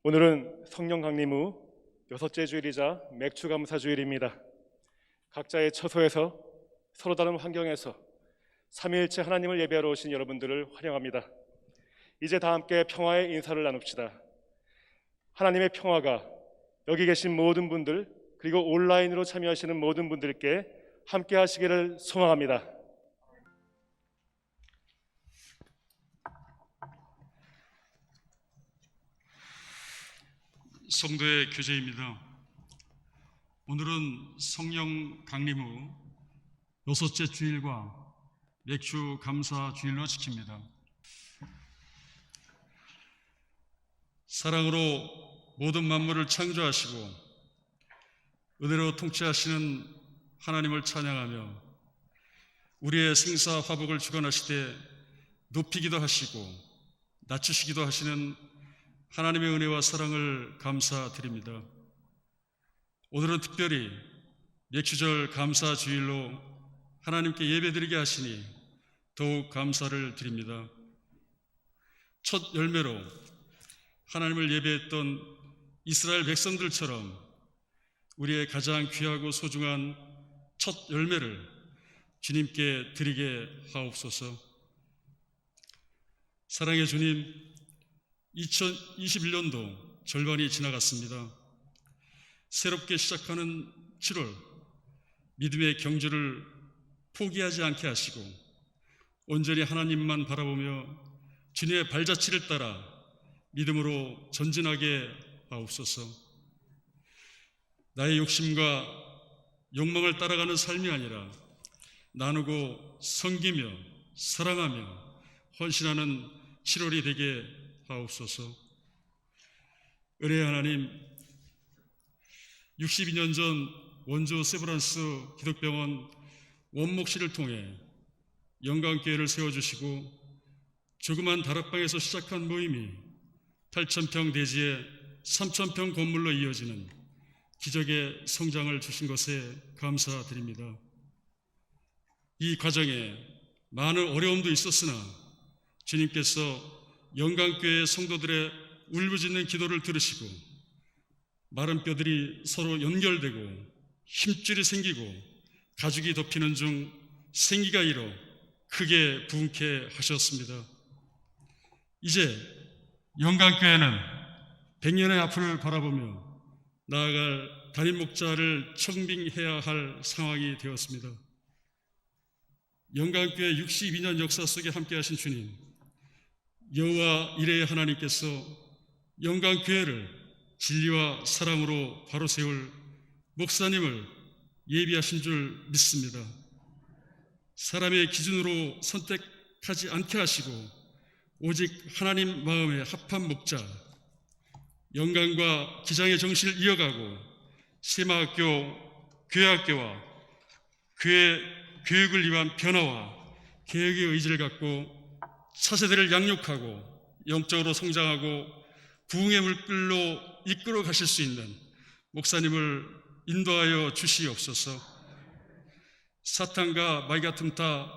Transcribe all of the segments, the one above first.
오늘은 성령 강림 후 여섯째 주일이자 맥주 감사 주일입니다. 각자의 처소에서 서로 다른 환경에서 삼위일체 하나님을 예배하러 오신 여러분들을 환영합니다. 이제 다 함께 평화의 인사를 나눕시다. 하나님의 평화가 여기 계신 모든 분들, 그리고 온라인으로 참여하시는 모든 분들께 함께 하시기를 소망합니다. 성도의 교제입니다. 오늘은 성령 강림 후 여섯째 주일과 맥주 감사 주일로 지킵니다. 사랑으로 모든 만물을 창조하시고 은혜로 통치하시는 하나님을 찬양하며 우리의 생사 화복을 주관하시되 높이기도 하시고 낮추시기도 하시는 하나님의 은혜와 사랑을 감사드립니다. 오늘은 특별히 맥주절 감사 주일로 하나님께 예배드리게 하시니 더욱 감사를 드립니다. 첫 열매로 하나님을 예배했던 이스라엘 백성들처럼 우리의 가장 귀하고 소중한 첫 열매를 주님께 드리게 하옵소서. 사랑의 주님, 2021년도 절반이 지나갔습니다. 새롭게 시작하는 7월, 믿음의 경주를 포기하지 않게 하시고 온전히 하나님만 바라보며 주님의 발자취를 따라 믿음으로 전진하게 하옵소서. 나의 욕심과 욕망을 따라가는 삶이 아니라 나누고 섬기며 사랑하며 헌신하는 7월이 되게 하옵소서. 은혜의 하나님, 62년 전 원주 세브란스 기독병원 원목실을 통해 영광교회를 세워주시고 조그만 다락방에서 시작한 모임이 8,000평 대지의 3,000평 건물로 이어지는 기적의 성장을 주신 것에 감사드립니다. 이 과정에 많은 어려움도 있었으나 주님께서 영광교회 성도들의 울부짖는 기도를 들으시고 마른 뼈들이 서로 연결되고 힘줄이 생기고 가죽이 덮이는 중 생기가 일어 크게 부흥케 하셨습니다. 이제 영광교회는 100년의 앞을 바라보며 나아갈 담임 목자를 청빙해야 할 상황이 되었습니다. 영광교회 62년 역사 속에 함께하신 주님, 여호와 이레의 하나님께서 영광교회를 진리와 사랑으로 바로 세울 목사님을 예비하신 줄 믿습니다. 사람의 기준으로 선택하지 않게 하시고 오직 하나님 마음에 합한 목자, 영광과 기장의 정신을 이어가고 세마학교, 교회학교와 교회 교육을 위한 변화와 개혁의 의지를 갖고 차세대를 양육하고 영적으로 성장하고 부흥의 물길로 이끌어 가실 수 있는 목사님을 인도하여 주시옵소서. 사탄과 마귀가 틈타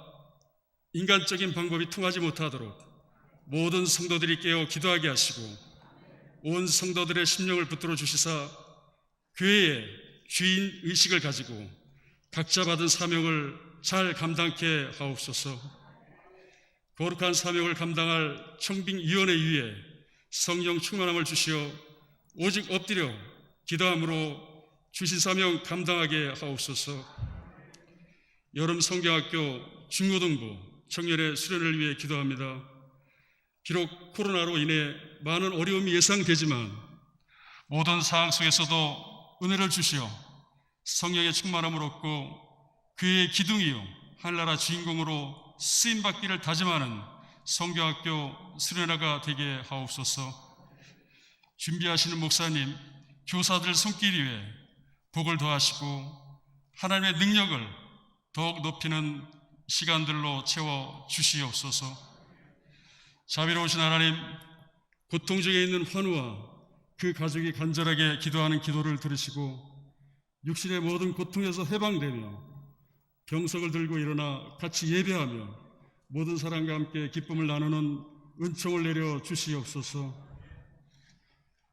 인간적인 방법이 통하지 못하도록 모든 성도들이 깨어 기도하게 하시고 온 성도들의 심령을 붙들어 주시사 교회의 주인 의식을 가지고 각자 받은 사명을 잘 감당케 하옵소서. 거룩한 사명을 감당할 청빙위원회 위에 성령 충만함을 주시어 오직 엎드려 기도함으로 주신 사명 감당하게 하옵소서. 여름 성경학교 중고등부 청년의 수련을 위해 기도합니다. 비록 코로나로 인해 많은 어려움이 예상되지만 모든 상황 속에서도 은혜를 주시어 성령의 충만함을 얻고 그의 기둥이요 하늘나라 주인공으로 쓰임받기를 다짐하는 성경학교 수련회가 되게 하옵소서. 준비하시는 목사님, 교사들 손길 위에 복을 더하시고 하나님의 능력을 더욱 높이는 시간들로 채워 주시옵소서. 자비로우신 하나님, 고통 중에 있는 환우와 그 가족이 간절하게 기도하는 기도를 들으시고 육신의 모든 고통에서 해방되며 병석을 들고 일어나 같이 예배하며 모든 사람과 함께 기쁨을 나누는 은총을 내려 주시옵소서.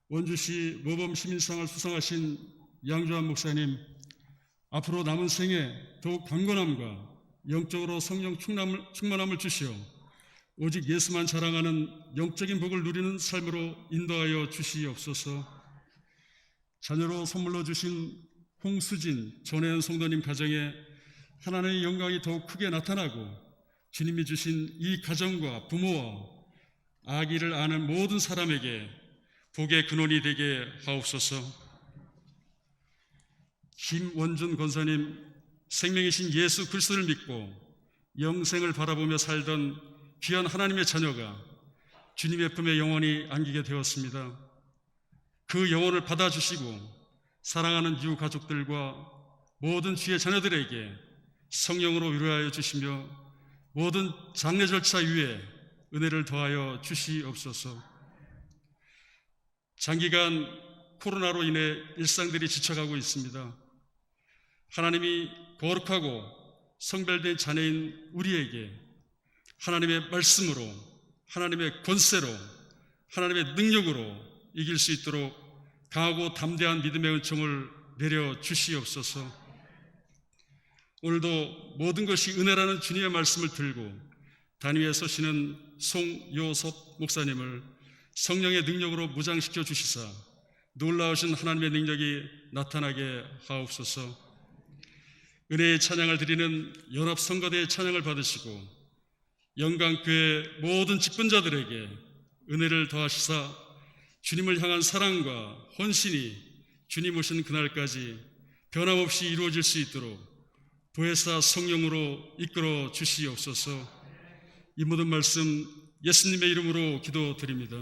원주시 모범시민상을 수상하신 양주환 목사님, 앞으로 남은 생에 더욱 강건함과 영적으로 성령 충만함을 주시어 오직 예수만 자랑하는 영적인 복을 누리는 삶으로 인도하여 주시옵소서. 자녀로 선물로 주신 홍수진, 전혜연 성도님 가정에 하나님의 영광이 더욱 크게 나타나고 주님이 주신 이 가정과 부모와 아기를 아는 모든 사람에게 복의 근원이 되게 하옵소서. 김원준 권사님, 생명이신 예수 그리스도를 믿고 영생을 바라보며 살던 귀한 하나님의 자녀가 주님의 품에 영원히 안기게 되었습니다. 그 영혼을 받아주시고 사랑하는 이웃 가족들과 모든 주의 자녀들에게 성령으로 위로하여 주시며 모든 장례 절차 위에 은혜를 더하여 주시옵소서. 장기간 코로나로 인해 일상들이 지쳐가고 있습니다. 하나님이 거룩하고 성별된 자녀인 우리에게 하나님의 말씀으로, 하나님의 권세로, 하나님의 능력으로 이길 수 있도록 강하고 담대한 믿음의 은총을 내려 주시옵소서. 오늘도 모든 것이 은혜라는 주님의 말씀을 들고 단위에 서시는 송요섭 목사님을 성령의 능력으로 무장시켜 주시사 놀라우신 하나님의 능력이 나타나게 하옵소서. 은혜의 찬양을 드리는 연합성가대의 찬양을 받으시고 영광교회 모든 직분자들에게 은혜를 더하시사 주님을 향한 사랑과 헌신이 주님 오신 그날까지 변함없이 이루어질 수 있도록 보혜사 성령으로 이끌어 주시옵소서. 이 모든 말씀 예수님의 이름으로 기도드립니다.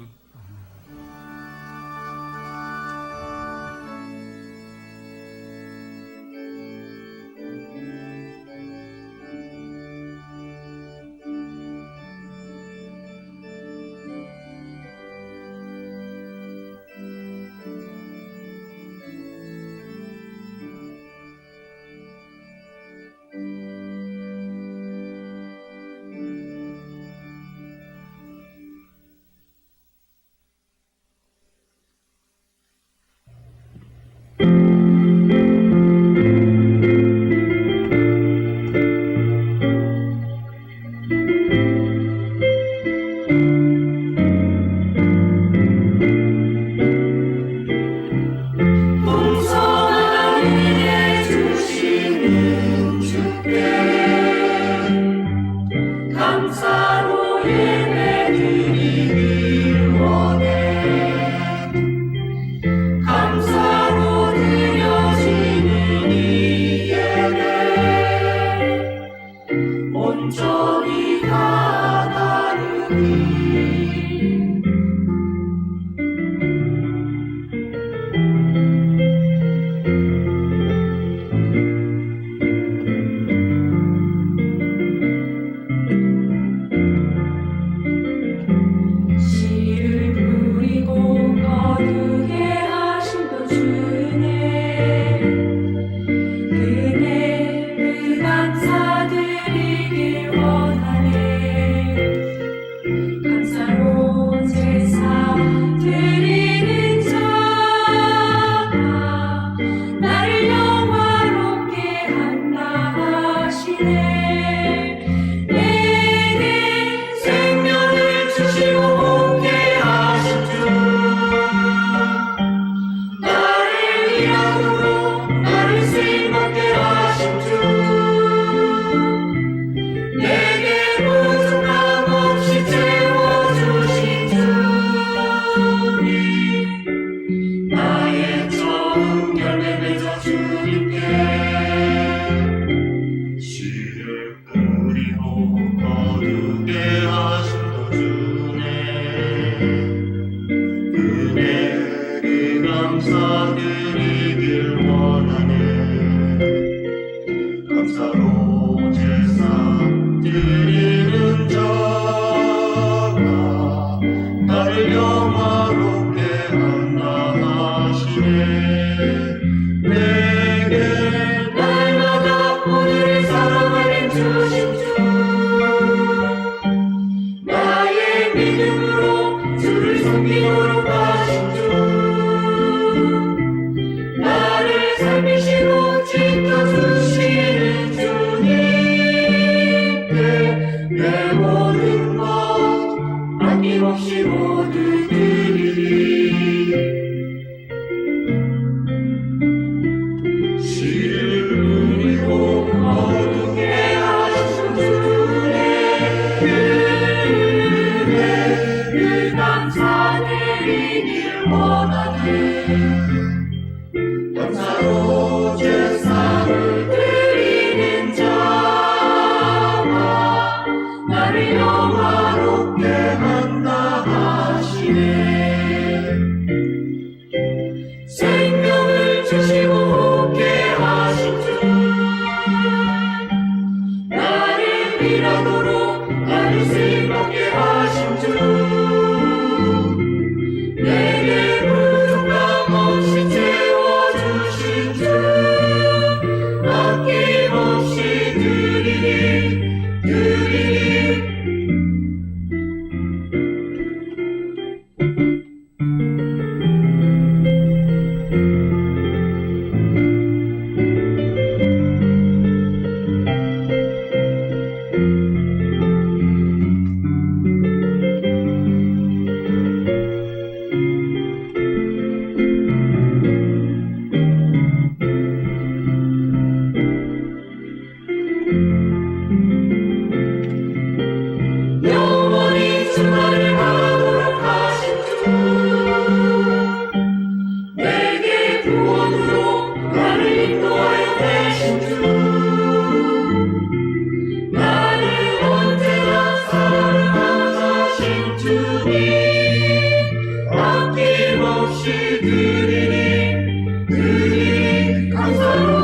내 모든 것 아낌없이 모두 드리리. 시를 뿌리고 어둡게 하신 주의 은혜 그 감사드리길 원하네. 감사로 제사를 드리는 자가 나를 영화롭게 한다 하시네. 생명을 주시고 웃게 하신 주, 나를 미라도록 나를 쓰임받게 하신 주, 내게 부족함 없이 채워주신 주, 아낌없이 드리니 드리니. 영원히 주말을 바라보러 가신 주, 내게 구원으로 나를 인도하여 되신 주, 나를 언제나 사랑하신 주님, 아낌없이 드리니 드리니 감사로.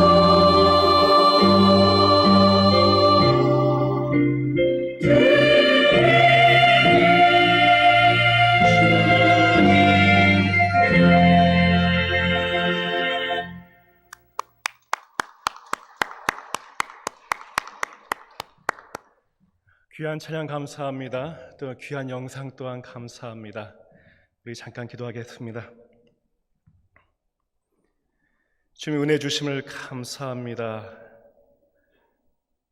귀한 찬양 감사합니다. 또 귀한 영상 또한 감사합니다. 우리 잠깐 기도하겠습니다. 주님의 은혜 주심을 감사합니다.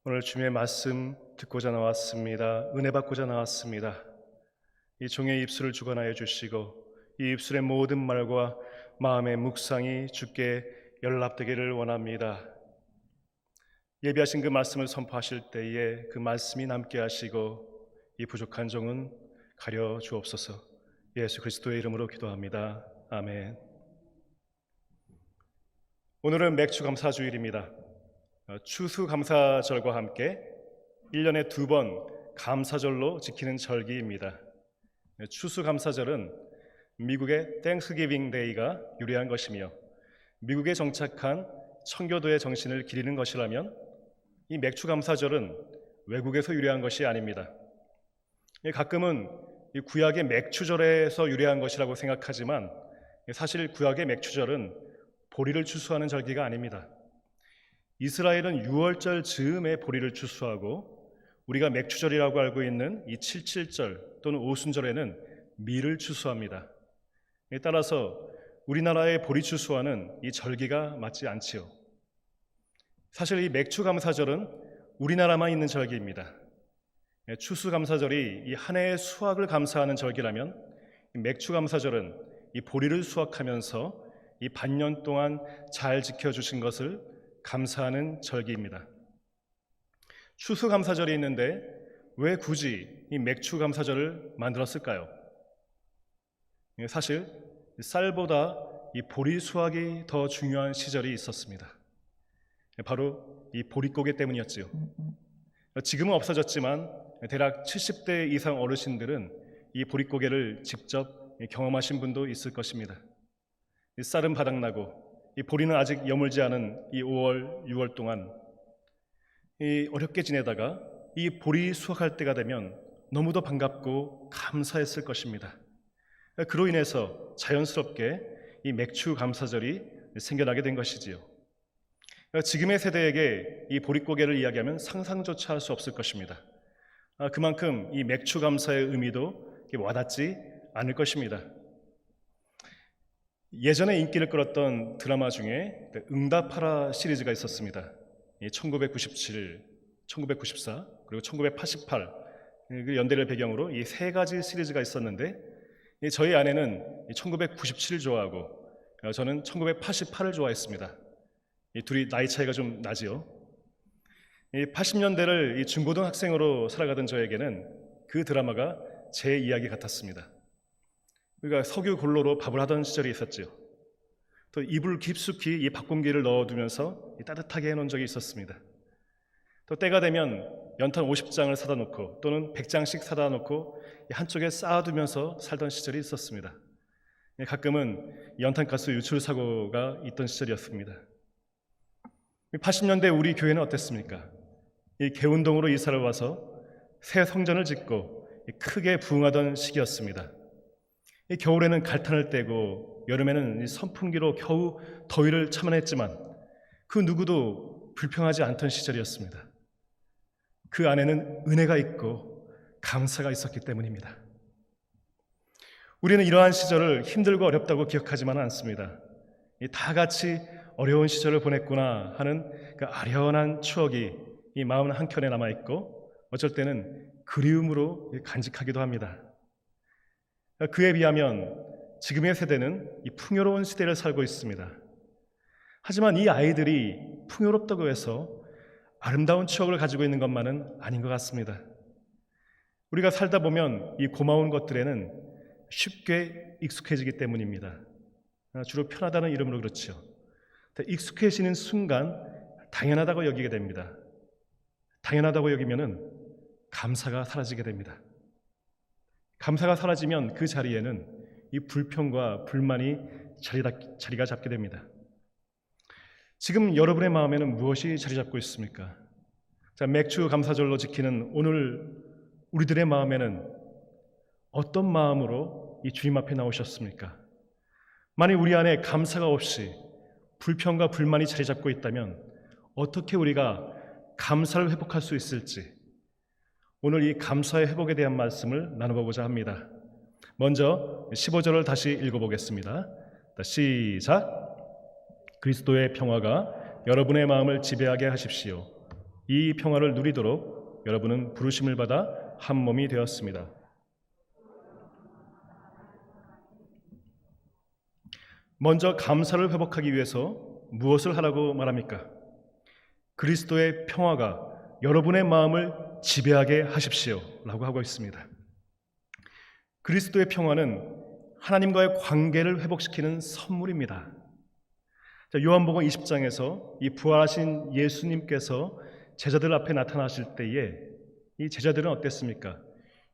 오늘 주님의 말씀 듣고자 나왔습니다. 은혜 받고자 나왔습니다. 이 종의 입술을 주관하여 주시고 이 입술의 모든 말과 마음의 묵상이 주께 연락되기를 원합니다. 예비하신 그 말씀을 선포하실 때에 그 말씀이 남게 하시고 이 부족한 종은 가려 주옵소서. 예수 그리스도의 이름으로 기도합니다. 아멘. 오늘은 맥주감사주일입니다. 추수감사절과 함께 1년에 2번 감사절로 지키는 절기입니다. 추수감사절은 미국의 땡스기빙 데이가 유래한 것이며 미국에 정착한 청교도의 정신을 기리는 것이라면 이 맥주감사절은 외국에서 유래한 것이 아닙니다. 가끔은 이 구약의 맥추절에서 유래한 것이라고 생각하지만 사실 구약의 맥추절은 보리를 추수하는 절기가 아닙니다. 이스라엘은 6월절 즈음에 보리를 추수하고 우리가 맥추절이라고 알고 있는 이 77절 또는 오순절에는 밀을 추수합니다. 따라서 우리나라의 보리 추수와는 이 절기가 맞지 않지요. 사실 이 맥추감사절은 우리나라만 있는 절기입니다. 추수감사절이 이 한 해의 수확을 감사하는 절기라면 이 맥추감사절은 이 보리를 수확하면서 이 반년 동안 잘 지켜주신 것을 감사하는 절기입니다. 추수감사절이 있는데 왜 굳이 이 맥추감사절을 만들었을까요? 사실 쌀보다 이 보리 수확이 더 중요한 시절이 있었습니다. 바로 이 보릿고개 때문이었지요. 지금은 없어졌지만 대략 70대 이상 어르신들은 이 보릿고개를 직접 경험하신 분도 있을 것입니다. 이 쌀은 바닥나고 이 보리는 아직 여물지 않은 이 5월, 6월 동안 이 어렵게 지내다가 이 보리 수확할 때가 되면 너무도 반갑고 감사했을 것입니다. 그로 인해서 자연스럽게 이 맥추 감사절이 생겨나게 된 것이지요. 지금의 세대에게 이 보릿고개를 이야기하면 상상조차 할 수 없을 것입니다. 그만큼 이 맥추 감사의 의미도 와닿지 않을 것입니다. 예전에 인기를 끌었던 드라마 중에 응답하라 시리즈가 있었습니다. 1997, 1994, 그리고 1988 그 연대를 배경으로 이 세 가지 시리즈가 있었는데 저희 아내는 1997을 좋아하고 저는 1988을 좋아했습니다. 이 둘이 나이 차이가 좀 나지요. 이 80년대를 중고등학생으로 살아가던 저에게는 그 드라마가 제 이야기 같았습니다. 우리가 석유 골로로 밥을 하던 시절이 있었지요. 또 이불 깊숙이 이 밥공기를 넣어두면서 따뜻하게 해놓은 적이 있었습니다. 또 때가 되면 연탄 50장을 사다 놓고 또는 100장씩 사다 놓고 한쪽에 쌓아두면서 살던 시절이 있었습니다. 가끔은 연탄가스 유출 사고가 있던 시절이었습니다. 80년대 우리 교회는 어땠습니까? 이 개운동으로 이사를 와서 새 성전을 짓고 크게 부흥하던 시기였습니다. 이 겨울에는 갈탄을 떼고 여름에는 이 선풍기로 겨우 더위를 참아냈지만 그 누구도 불평하지 않던 시절이었습니다. 그 안에는 은혜가 있고 감사가 있었기 때문입니다. 우리는 이러한 시절을 힘들고 어렵다고 기억하지만은 않습니다. 다 같이 어려운 시절을 보냈구나 하는 그 아련한 추억이 이 마음 한켠에 남아있고 어쩔 때는 그리움으로 간직하기도 합니다. 그에 비하면 지금의 세대는 이 풍요로운 시대를 살고 있습니다. 하지만 이 아이들이 풍요롭다고 해서 아름다운 추억을 가지고 있는 것만은 아닌 것 같습니다. 우리가 살다 보면 이 고마운 것들에는 쉽게 익숙해지기 때문입니다. 주로 편하다는 이름으로 그렇죠. 익숙해지는 순간 당연하다고 여기게 됩니다. 당연하다고 여기면은 감사가 사라지게 됩니다. 감사가 사라지면 그 자리에는 이 불평과 불만이 자리가 잡게 됩니다. 지금 여러분의 마음에는 무엇이 자리 잡고 있습니까? 자, 맥주 감사절로 지키는 오늘 우리들의 마음에는 어떤 마음으로 이 주님 앞에 나오셨습니까? 만약 우리 안에 감사가 없이 불평과 불만이 자리 잡고 있다면 어떻게 우리가 감사를 회복할 수 있을지 오늘 이 감사의 회복에 대한 말씀을 나눠보고자 합니다. 먼저 15절을 다시 읽어보겠습니다. 시작! 그리스도의 평화가 여러분의 마음을 지배하게 하십시오. 이 평화를 누리도록 여러분은 부르심을 받아 한 몸이 되었습니다. 먼저 감사를 회복하기 위해서 무엇을 하라고 말합니까? 그리스도의 평화가 여러분의 마음을 지배하게 하십시오 라고 하고 있습니다. 그리스도의 평화는 하나님과의 관계를 회복시키는 선물입니다. 요한복음 20장에서 이 부활하신 예수님께서 제자들 앞에 나타나실 때에 이 제자들은 어땠습니까?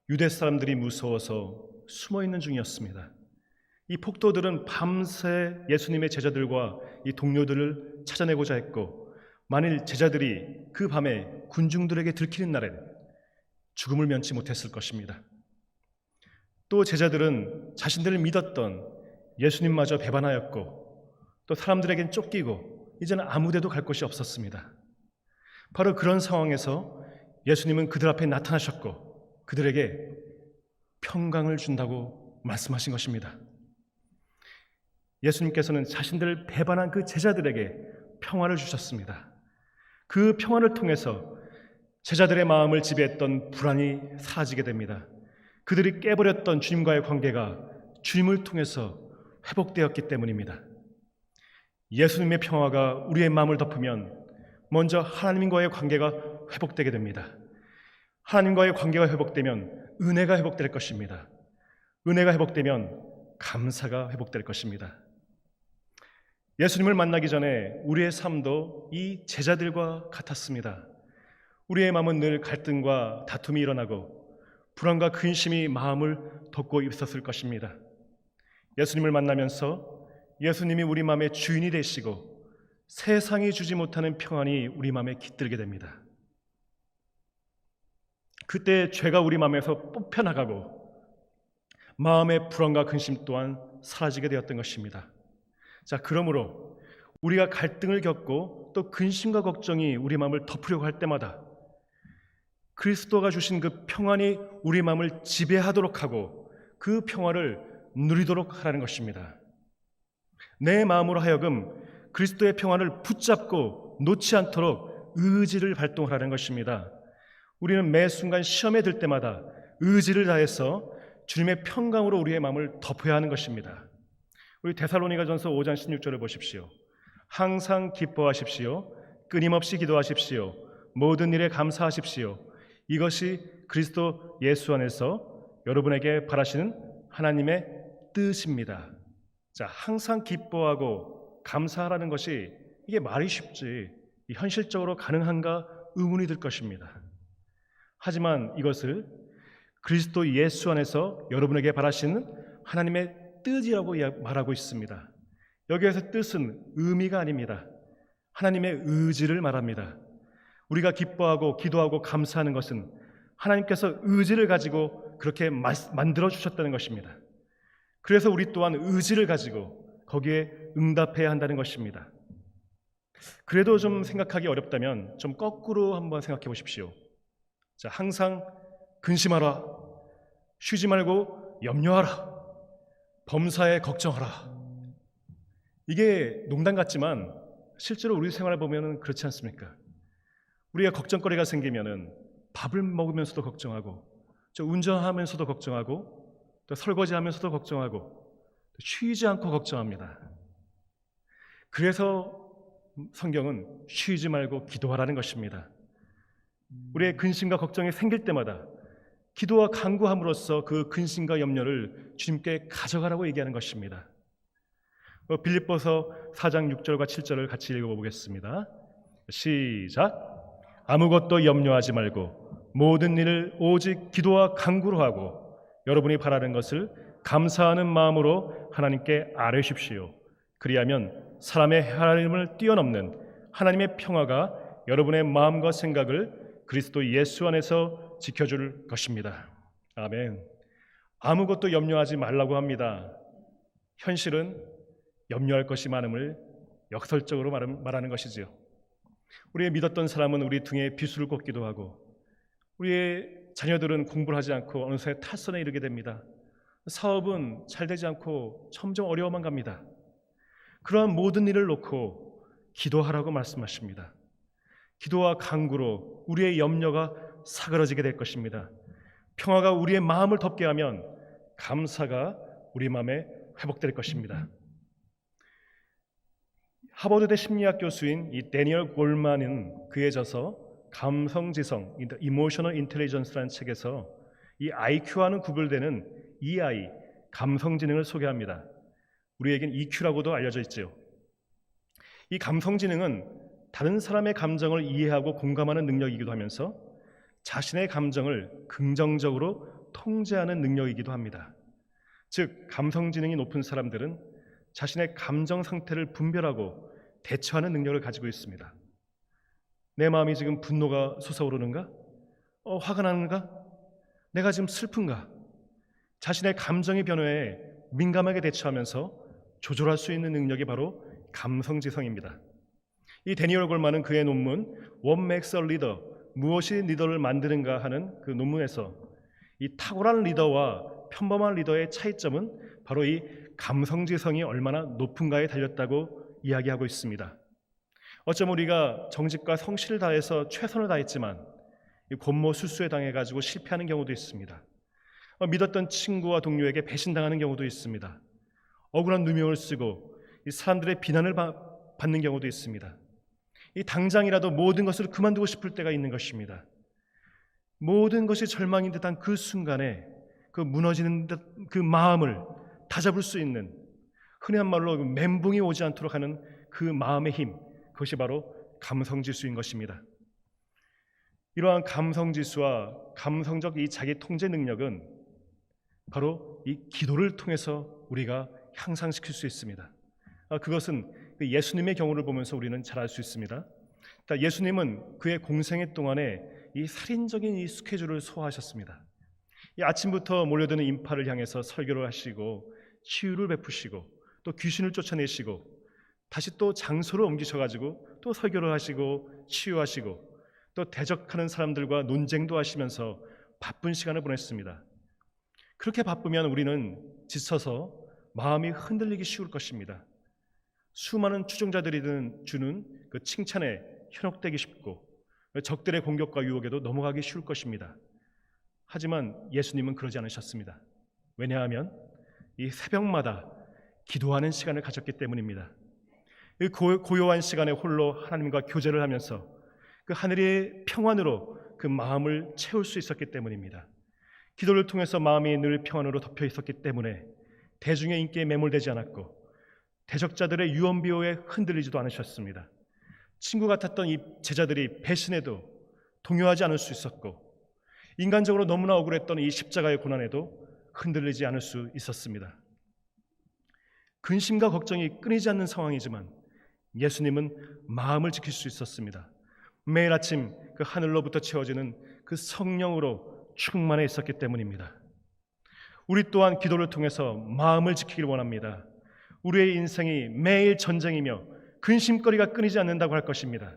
유대 사람들이 무서워서 숨어있는 중이었습니다. 이 폭도들은 밤새 예수님의 제자들과 이 동료들을 찾아내고자 했고 만일 제자들이 그 밤에 군중들에게 들키는 날엔 죽음을 면치 못했을 것입니다. 또 제자들은 자신들을 믿었던 예수님마저 배반하였고 또 사람들에겐 쫓기고 이제는 아무데도 갈 곳이 없었습니다. 바로 그런 상황에서 예수님은 그들 앞에 나타나셨고 그들에게 평강을 준다고 말씀하신 것입니다. 예수님께서는 자신들을 배반한 그 제자들에게 평화를 주셨습니다. 그 평화를 통해서 제자들의 마음을 지배했던 불안이 사라지게 됩니다. 그들이 깨버렸던 주님과의 관계가 주님을 통해서 회복되었기 때문입니다. 예수님의 평화가 우리의 마음을 덮으면 먼저 하나님과의 관계가 회복되게 됩니다. 하나님과의 관계가 회복되면 은혜가 회복될 것입니다. 은혜가 회복되면 감사가 회복될 것입니다. 예수님을 만나기 전에 우리의 삶도 이 제자들과 같았습니다. 우리의 마음은 늘 갈등과 다툼이 일어나고 불안과 근심이 마음을 덮고 있었을 것입니다. 예수님을 만나면서 예수님이 우리 마음의 주인이 되시고 세상이 주지 못하는 평안이 우리 마음에 깃들게 됩니다. 그때 죄가 우리 마음에서 뽑혀나가고 마음의 불안과 근심 또한 사라지게 되었던 것입니다. 자, 그러므로 우리가 갈등을 겪고 또 근심과 걱정이 우리 마음을 덮으려고 할 때마다 그리스도가 주신 그 평안이 우리 마음을 지배하도록 하고 그 평화를 누리도록 하라는 것입니다. 내 마음으로 하여금 그리스도의 평안을 붙잡고 놓지 않도록 의지를 발동하라는 것입니다. 우리는 매 순간 시험에 들 때마다 의지를 다해서 주님의 평강으로 우리의 마음을 덮어야 하는 것입니다. 우리 데살로니가전서 5장 16절을 보십시오. 항상 기뻐하십시오. 끊임없이 기도하십시오. 모든 일에 감사하십시오. 이것이 그리스도 예수 안에서 여러분에게 바라시는 하나님의 뜻입니다. 자, 항상 기뻐하고 감사하라는 것이 이게 말이 쉽지 현실적으로 가능한가 의문이 들 것입니다. 하지만 이것을 그리스도 예수 안에서 여러분에게 바라시는 하나님의 뜻이라고 말하고 있습니다. 여기에서 뜻은 의미가 아닙니다. 하나님의 의지를 말합니다. 우리가 기뻐하고 기도하고 감사하는 것은 하나님께서 의지를 가지고 그렇게 만들어 주셨다는 것입니다. 그래서 우리 또한 의지를 가지고 거기에 응답해야 한다는 것입니다. 그래도 좀 생각하기 어렵다면 좀 거꾸로 한번 생각해 보십시오. 자, 항상 근심하라, 쉬지 말고 염려하라, 범사에 걱정하라. 이게 농담 같지만 실제로 우리 생활을 보면 그렇지 않습니까? 우리가 걱정거리가 생기면은 밥을 먹으면서도 걱정하고, 저 운전하면서도 걱정하고, 또 설거지하면서도 걱정하고, 또 쉬지 않고 걱정합니다. 그래서 성경은 쉬지 말고 기도하라는 것입니다. 우리의 근심과 걱정이 생길 때마다 기도와 간구함으로써 그 근심과 염려를 주님께 가져가라고 얘기하는 것입니다. 빌립보서 4장 6절과 7절을 같이 읽어보겠습니다. 시작. 아무것도 염려하지 말고 모든 일을 오직 기도와 간구로 하고 여러분이 바라는 것을 감사하는 마음으로 하나님께 아뢰십시오. 그리하면 사람의 헤아림을 뛰어넘는 하나님의 평화가 여러분의 마음과 생각을 그리스도 예수 안에서 지켜줄 것입니다. 아멘. 아무것도 염려하지 말라고 합니다. 현실은 염려할 것이 많음을 역설적으로 말하는 것이지요. 우리의 믿었던 사람은 우리 등에 비수를 꽂기도 하고, 우리의 자녀들은 공부를 하지 않고 어느새 탈선에 이르게 됩니다. 사업은 잘 되지 않고 점점 어려워만 갑니다. 그러한 모든 일을 놓고 기도하라고 말씀하십니다. 기도와 간구로 우리의 염려가 사그러지게 될 것입니다. 평화가 우리의 마음을 덮게 하면 감사가 우리 마음에 회복될 것입니다. 하버드대 심리학 교수인 이 데니얼 골만은 그에 져서 감성지성, Emotional Intelligence라는 책에서 이 IQ와는 구별되는 EI, 감성지능을 소개합니다. 우리에겐 EQ라고도 알려져 있죠. 이 감성지능은 다른 사람의 감정을 이해하고 공감하는 능력이기도 하면서 자신의 감정을 긍정적으로 통제하는 능력이기도 합니다. 즉, 감성지능이 높은 사람들은 자신의 감정 상태를 분별하고 대처하는 능력을 가지고 있습니다. 내 마음이 지금 분노가 솟아오르는가? 화가 나는가? 내가 지금 슬픈가? 자신의 감정의 변화에 민감하게 대처하면서 조절할 수 있는 능력이 바로 감성지성입니다. 이 데니얼 골만은 그의 논문 What Makes a Leader? 무엇이 리더를 만드는가 하는 그 논문에서 이 탁월한 리더와 평범한 리더의 차이점은 바로 이 감성지성이 얼마나 높은가에 달렸다고 이야기하고 있습니다. 어쩌면 우리가 정직과 성실을 다해서 최선을 다했지만 권모술수에 당해가지고 실패하는 경우도 있습니다. 믿었던 친구와 동료에게 배신당하는 경우도 있습니다. 억울한 누명을 쓰고 이 사람들의 비난을 받는 경우도 있습니다. 이 당장이라도 모든 것을 그만두고 싶을 때가 있는 것입니다. 모든 것이 절망인 듯한 그 순간에 그 무너지는 듯 그 마음을 다잡을 수 있는, 흔히 한 말로 멘붕이 오지 않도록 하는 그 마음의 힘, 그것이 바로 감성지수인 것입니다. 이러한 감성지수와 감성적 이 자기 통제 능력은 바로 이 기도를 통해서 우리가 향상시킬 수 있습니다. 그것은 예수님의 경우를 보면서 우리는 잘 알 수 있습니다. 예수님은 그의 공생애 동안에 이 살인적인 이 스케줄을 소화하셨습니다. 이 아침부터 몰려드는 인파를 향해서 설교를 하시고 치유를 베푸시고 또 귀신을 쫓아내시고 다시 또 장소를 옮기셔가지고 또 설교를 하시고 치유하시고 또 대적하는 사람들과 논쟁도 하시면서 바쁜 시간을 보냈습니다. 그렇게 바쁘면 우리는 지쳐서 마음이 흔들리기 쉬울 것입니다. 수많은 추종자들이 주는 그 칭찬에 현혹되기 쉽고 적들의 공격과 유혹에도 넘어가기 쉬울 것입니다. 하지만 예수님은 그러지 않으셨습니다. 왜냐하면 이 새벽마다 기도하는 시간을 가졌기 때문입니다. 이 고요한 시간에 홀로 하나님과 교제를 하면서 그 하늘의 평안으로 그 마음을 채울 수 있었기 때문입니다. 기도를 통해서 마음이 늘 평안으로 덮여 있었기 때문에 대중의 인기에 매몰되지 않았고 대적자들의 유언비어에 흔들리지도 않으셨습니다. 친구 같았던 이 제자들이 배신해도 동요하지 않을 수 있었고 인간적으로 너무나 억울했던 이 십자가의 고난에도 흔들리지 않을 수 있었습니다. 근심과 걱정이 끊이지 않는 상황이지만 예수님은 마음을 지킬 수 있었습니다. 매일 아침 그 하늘로부터 채워지는 그 성령으로 충만해 있었기 때문입니다. 우리 또한 기도를 통해서 마음을 지키길 원합니다. 우리의 인생이 매일 전쟁이며 근심거리가 끊이지 않는다고 할 것입니다.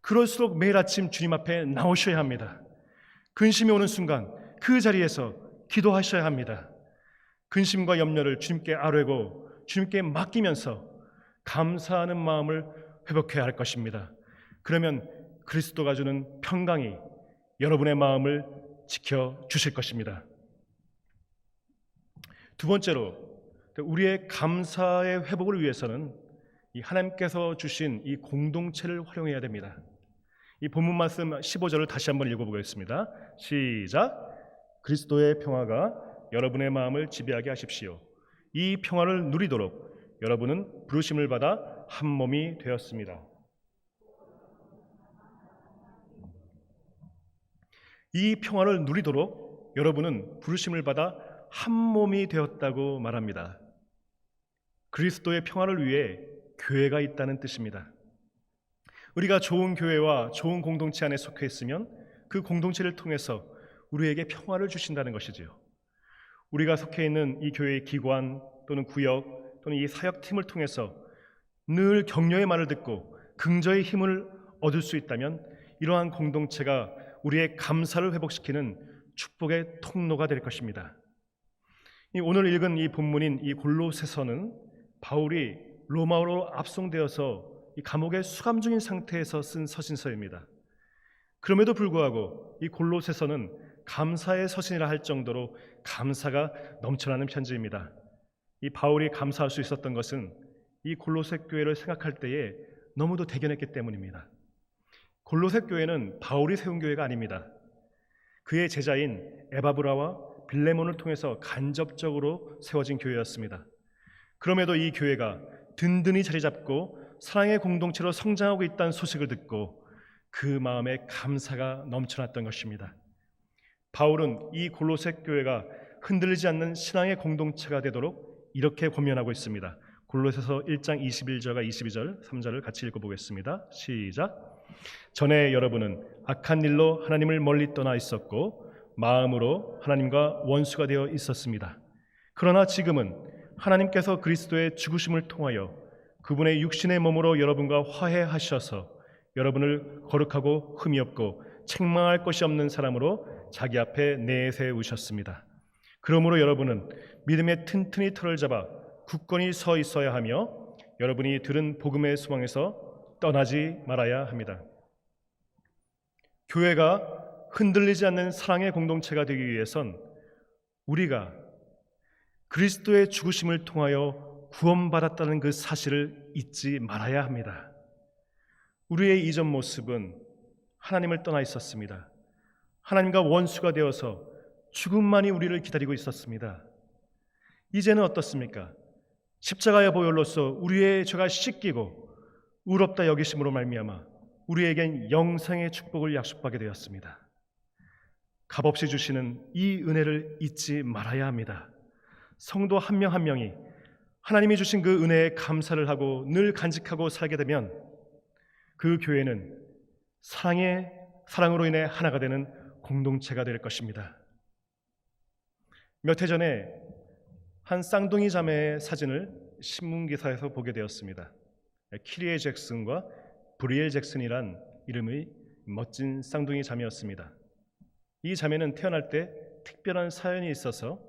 그럴수록 매일 아침 주님 앞에 나오셔야 합니다. 근심이 오는 순간 그 자리에서 기도하셔야 합니다. 근심과 염려를 주님께 아뢰고 주님께 맡기면서 감사하는 마음을 회복해야 할 것입니다. 그러면 그리스도가 주는 평강이 여러분의 마음을 지켜주실 것입니다. 두 번째로 우리의 감사의 회복을 위해서는 이 하나님께서 주신 이 공동체를 활용해야 됩니다. 이 본문 말씀 15절을 다시 한번 읽어보겠습니다. 시작. 그리스도의 평화가 여러분의 마음을 지배하게 하십시오. 이 평화를 누리도록 여러분은 부르심을 받아 한 몸이 되었습니다. 이 평화를 누리도록 여러분은 부르심을 받아 한 몸이 되었다고 말합니다. 그리스도의 평화를 위해 교회가 있다는 뜻입니다. 우리가 좋은 교회와 좋은 공동체 안에 속해 있으면 그 공동체를 통해서 우리에게 평화를 주신다는 것이지요. 우리가 속해 있는 이 교회의 기관 또는 구역 또는 이 사역팀을 통해서 늘 격려의 말을 듣고 긍저의 힘을 얻을 수 있다면 이러한 공동체가 우리의 감사를 회복시키는 축복의 통로가 될 것입니다. 오늘 읽은 이 본문인 이 골로새서는 바울이 로마로 압송되어서 이 감옥에 수감 중인 상태에서 쓴 서신서입니다. 그럼에도 불구하고 이 골로새서는 감사의 서신이라 할 정도로 감사가 넘쳐나는 편지입니다. 이 바울이 감사할 수 있었던 것은 이 골로새 교회를 생각할 때에 너무도 대견했기 때문입니다. 골로새 교회는 바울이 세운 교회가 아닙니다. 그의 제자인 에바브라와 빌레몬을 통해서 간접적으로 세워진 교회였습니다. 그럼에도 이 교회가 든든히 자리 잡고 사랑의 공동체로 성장하고 있다는 소식을 듣고 그 마음에 감사가 넘쳐났던 것입니다. 바울은 이 골로새 교회가 흔들리지 않는 신앙의 공동체가 되도록 이렇게 권면하고 있습니다. 골로새서 1장 21절과 22절 3절을 같이 읽어보겠습니다. 시작. 전에 여러분은 악한 일로 하나님을 멀리 떠나 있었고 마음으로 하나님과 원수가 되어 있었습니다. 그러나 지금은 하나님께서 그리스도의 죽으심을 통하여 그분의 육신의 몸으로 여러분과 화해하셔서 여러분을 거룩하고 흠이 없고 책망할 것이 없는 사람으로 자기 앞에 내세우셨습니다. 그러므로 여러분은 믿음의 튼튼히 털을 잡아 굳건히 서 있어야 하며 여러분이 들은 복음의 소망에서 떠나지 말아야 합니다. 교회가 흔들리지 않는 사랑의 공동체가 되기 위해선 우리가 그리스도의 죽으심을 통하여 구원받았다는 그 사실을 잊지 말아야 합니다. 우리의 이전 모습은 하나님을 떠나 있었습니다. 하나님과 원수가 되어서 죽음만이 우리를 기다리고 있었습니다. 이제는 어떻습니까? 십자가의 보혈로서 우리의 죄가 씻기고 의롭다 여기심으로 말미암아 우리에겐 영생의 축복을 약속받게 되었습니다. 값없이 주시는 이 은혜를 잊지 말아야 합니다. 성도 한 명 한 명이 하나님이 주신 그 은혜에 감사를 하고 늘 간직하고 살게 되면 그 교회는 사랑으로 인해 하나가 되는 공동체가 될 것입니다. 몇 해 전에 한 쌍둥이 자매의 사진을 신문기사에서 보게 되었습니다. 키리에 잭슨과 브리엘 잭슨이란 이름의 멋진 쌍둥이 자매였습니다. 이 자매는 태어날 때 특별한 사연이 있어서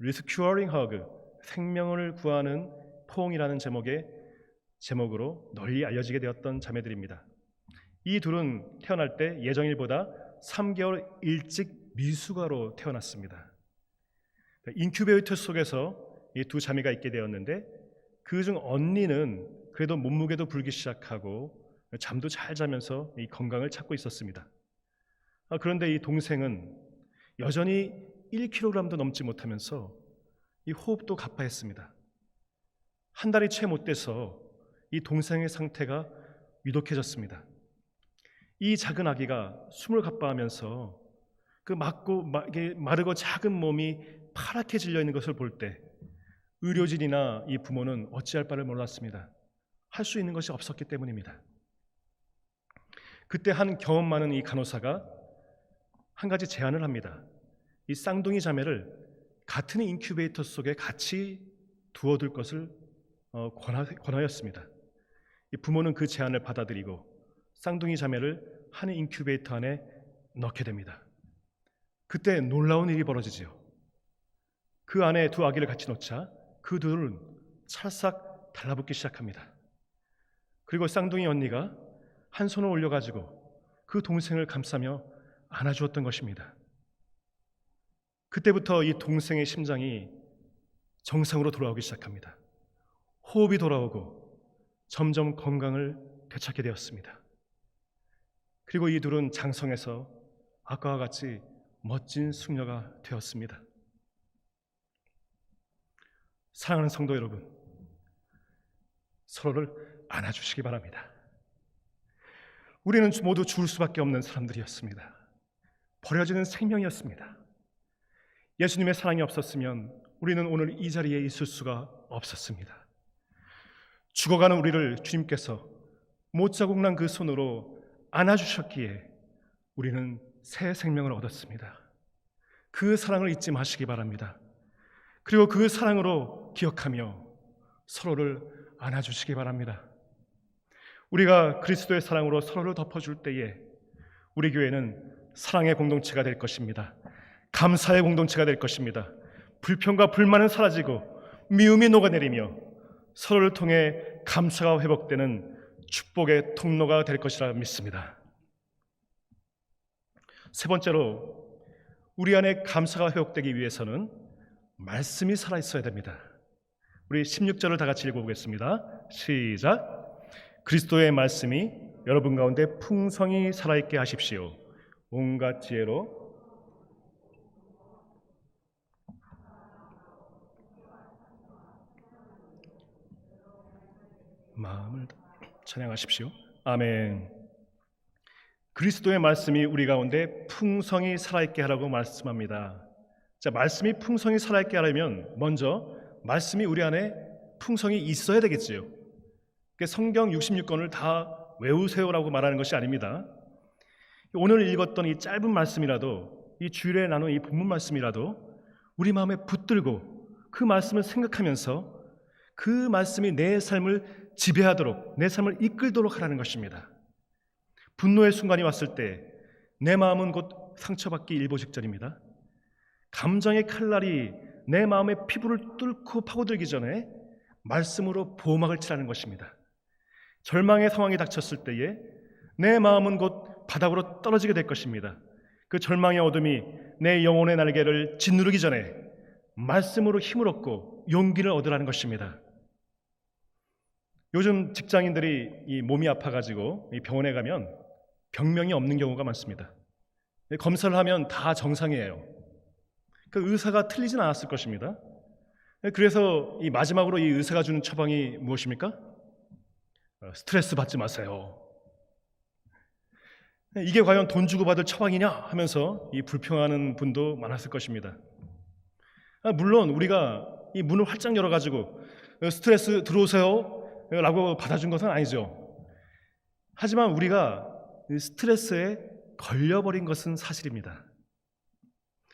Rescuing Hug, 생명을 구하는 포옹이라는 제목으로 널리 알려지게 되었던 자매들입니다. 이 둘은 태어날 때 예정일보다 3개월 일찍 미숙아로 태어났습니다. 인큐베이터 속에서 이 두 자매가 있게 되었는데 그중 언니는 그래도 몸무게도 불기 시작하고 잠도 잘 자면서 이 건강을 찾고 있었습니다. 그런데 이 동생은 여전히 1kg도 넘지 못하면서 이 호흡도 가파했습니다. 한 달이 채 못 돼서 이 동생의 상태가 위독해졌습니다. 이 작은 아기가 숨을 가빠하면서 그 마르고 작은 몸이 파랗게 질려 있는 것을 볼 때 의료진이나 이 부모는 어찌할 바를 몰랐습니다. 할 수 있는 것이 없었기 때문입니다. 그때 한 경험 많은 이 간호사가 한 가지 제안을 합니다. 이 쌍둥이 자매를 같은 인큐베이터 속에 같이 두어둘 것을 권하였습니다. 이 부모는 그 제안을 받아들이고 쌍둥이 자매를 한 인큐베이터 안에 넣게 됩니다. 그때 놀라운 일이 벌어지지요. 그 안에 두 아기를 같이 놓자 그 둘은 찰싹 달라붙기 시작합니다. 그리고 쌍둥이 언니가 한 손을 올려가지고 그 동생을 감싸며 안아주었던 것입니다. 그때부터 이 동생의 심장이 정상으로 돌아오기 시작합니다. 호흡이 돌아오고 점점 건강을 되찾게 되었습니다. 그리고 이 둘은 장성해서 아까와 같이 멋진 숙녀가 되었습니다. 사랑하는 성도 여러분, 서로를 안아주시기 바랍니다. 우리는 모두 죽을 수밖에 없는 사람들이었습니다. 버려지는 생명이었습니다. 예수님의 사랑이 없었으면 우리는 오늘 이 자리에 있을 수가 없었습니다. 죽어가는 우리를 주님께서 못자국 난 그 손으로 안아주셨기에 우리는 새 생명을 얻었습니다. 그 사랑을 잊지 마시기 바랍니다. 그리고 그 사랑으로 기억하며 서로를 안아주시기 바랍니다. 우리가 그리스도의 사랑으로 서로를 덮어줄 때에 우리 교회는 사랑의 공동체가 될 것입니다. 감사의 공동체가 될 것입니다. 불평과 불만은 사라지고 미움이 녹아내리며 서로를 통해 감사가 회복되는 축복의 통로가 될 것이라 믿습니다. 세 번째로 우리 안에 감사가 회복되기 위해서는 말씀이 살아있어야 됩니다. 우리 16절을 다 같이 읽어보겠습니다. 시작. 그리스도의 말씀이 여러분 가운데 풍성히 살아있게 하십시오. 온갖 지혜로 마음을 찬양하십시오. 아멘. 그리스도의 말씀이 우리 가운데 풍성히 살아있게 하라고 말씀합니다. 자, 말씀이 풍성히 살아있게 하려면 먼저 말씀이 우리 안에 풍성히 있어야 되겠지요. 성경 66권을 다 외우세요라고 말하는 것이 아닙니다. 오늘 읽었던 이 짧은 말씀이라도, 이 주일에 나눈 이 본문 말씀이라도 우리 마음에 붙들고 그 말씀을 생각하면서 그 말씀이 내 삶을 지배하도록, 내 삶을 이끌도록 하라는 것입니다. 분노의 순간이 왔을 때 내 마음은 곧 상처받기 일보 직전입니다. 감정의 칼날이 내 마음의 피부를 뚫고 파고들기 전에 말씀으로 보호막을 치라는 것입니다. 절망의 상황이 닥쳤을 때에 내 마음은 곧 바닥으로 떨어지게 될 것입니다. 그 절망의 어둠이 내 영혼의 날개를 짓누르기 전에 말씀으로 힘을 얻고 용기를 얻으라는 것입니다. 요즘 직장인들이 이 몸이 아파가지고 이 병원에 가면 병명이 없는 경우가 많습니다. 검사를 하면 다 정상이에요. 그 의사가 틀리진 않았을 것입니다. 그래서 이 마지막으로 이 의사가 주는 처방이 무엇입니까? 스트레스 받지 마세요. 이게 과연 돈 주고 받을 처방이냐 하면서 이 불평하는 분도 많았을 것입니다. 물론 우리가 이 문을 활짝 열어가지고 스트레스 들어오세요 라고 받아준 것은 아니죠. 하지만 우리가 스트레스에 걸려버린 것은 사실입니다.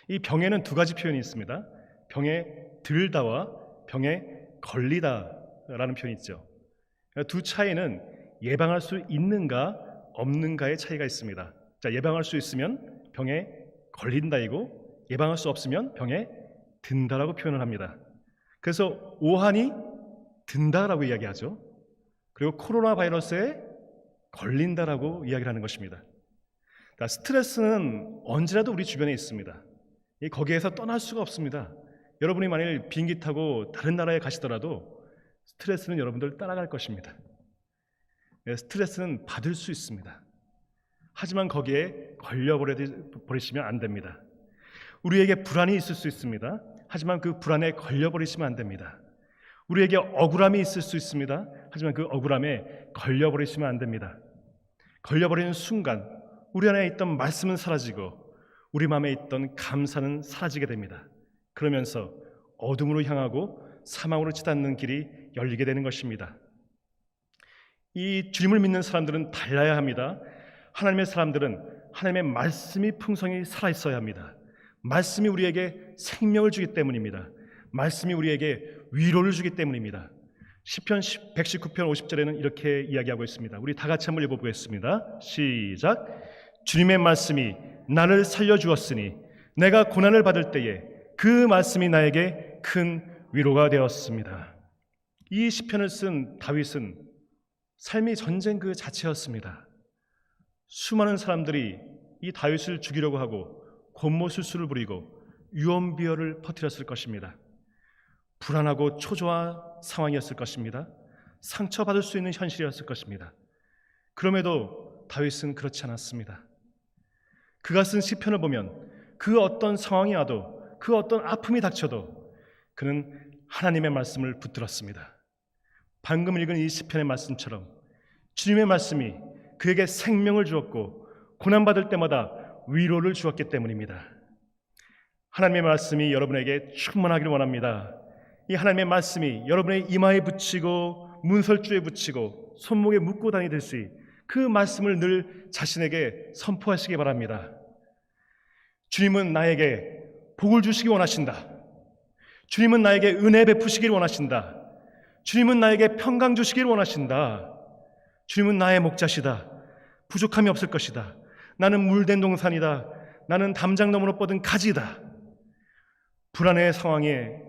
이 병에는 두 가지 표현이 있습니다. 병에 들다와 병에 걸리다라는 표현이 있죠. 두 차이는 예방할 수 있는가 없는가의 차이가 있습니다. 자, 예방할 수 있으면 병에 걸린다이고 예방할 수 없으면 병에 든다라고 표현을 합니다. 그래서 오한이 든다라고 이야기하죠. 그리고 코로나 바이러스에 걸린다라고 이야기를 하는 것입니다. 그러니까 스트레스는 언제라도 우리 주변에 있습니다. 거기에서 떠날 수가 없습니다. 여러분이 만일 비행기 타고 다른 나라에 가시더라도 스트레스는 여러분들 따라갈 것입니다. 스트레스는 받을 수 있습니다. 하지만 거기에 걸려버리시면 안 됩니다. 우리에게 불안이 있을 수 있습니다. 하지만 그 불안에 걸려버리시면 안 됩니다. 우리에게 억울함이 있을 수 있습니다. 하지만 그 억울함에 걸려버리시면 안 됩니다. 걸려버리는 순간 우리 안에 있던 말씀은 사라지고 우리 마음에 있던 감사는 사라지게 됩니다. 그러면서 어둠으로 향하고 사망으로 치닫는 길이 열리게 되는 것입니다. 이 주님을 믿는 사람들은 달라야 합니다. 하나님의 사람들은 하나님의 말씀이 풍성히 살아있어야 합니다. 말씀이 우리에게 생명을 주기 때문입니다. 말씀이 우리에게 위로를 주기 때문입니다. 시편 119편 50절에는 이렇게 이야기하고 있습니다. 우리 다 같이 한번 읽어보겠습니다. 시작. 주님의 말씀이 나를 살려주었으니 내가 고난을 받을 때에 그 말씀이 나에게 큰 위로가 되었습니다. 이 시편을 쓴 다윗은 삶이 전쟁 그 자체였습니다. 수많은 사람들이 이 다윗을 죽이려고 하고 권모술수를 부리고 유언비어를 퍼뜨렸을 것입니다. 불안하고 초조한 상황이었을 것입니다. 상처받을 수 있는 현실이었을 것입니다. 그럼에도 다윗은 그렇지 않았습니다. 그가 쓴 시편을 보면 그 어떤 상황이 와도 그 어떤 아픔이 닥쳐도 그는 하나님의 말씀을 붙들었습니다. 방금 읽은 이 시편의 말씀처럼 주님의 말씀이 그에게 생명을 주었고 고난받을 때마다 위로를 주었기 때문입니다. 하나님의 말씀이 여러분에게 충만하기를 원합니다. 이 하나님의 말씀이 여러분의 이마에 붙이고 문설주에 붙이고 손목에 묶고 다니듯이 그 말씀을 늘 자신에게 선포하시기 바랍니다. 주님은 나에게 복을 주시기 원하신다. 주님은 나에게 은혜 베푸시길 원하신다. 주님은 나에게 평강 주시길 원하신다. 주님은 나의 목자시다. 부족함이 없을 것이다. 나는 물된 동산이다. 나는 담장 너머로 뻗은 가지다. 불안의 상황에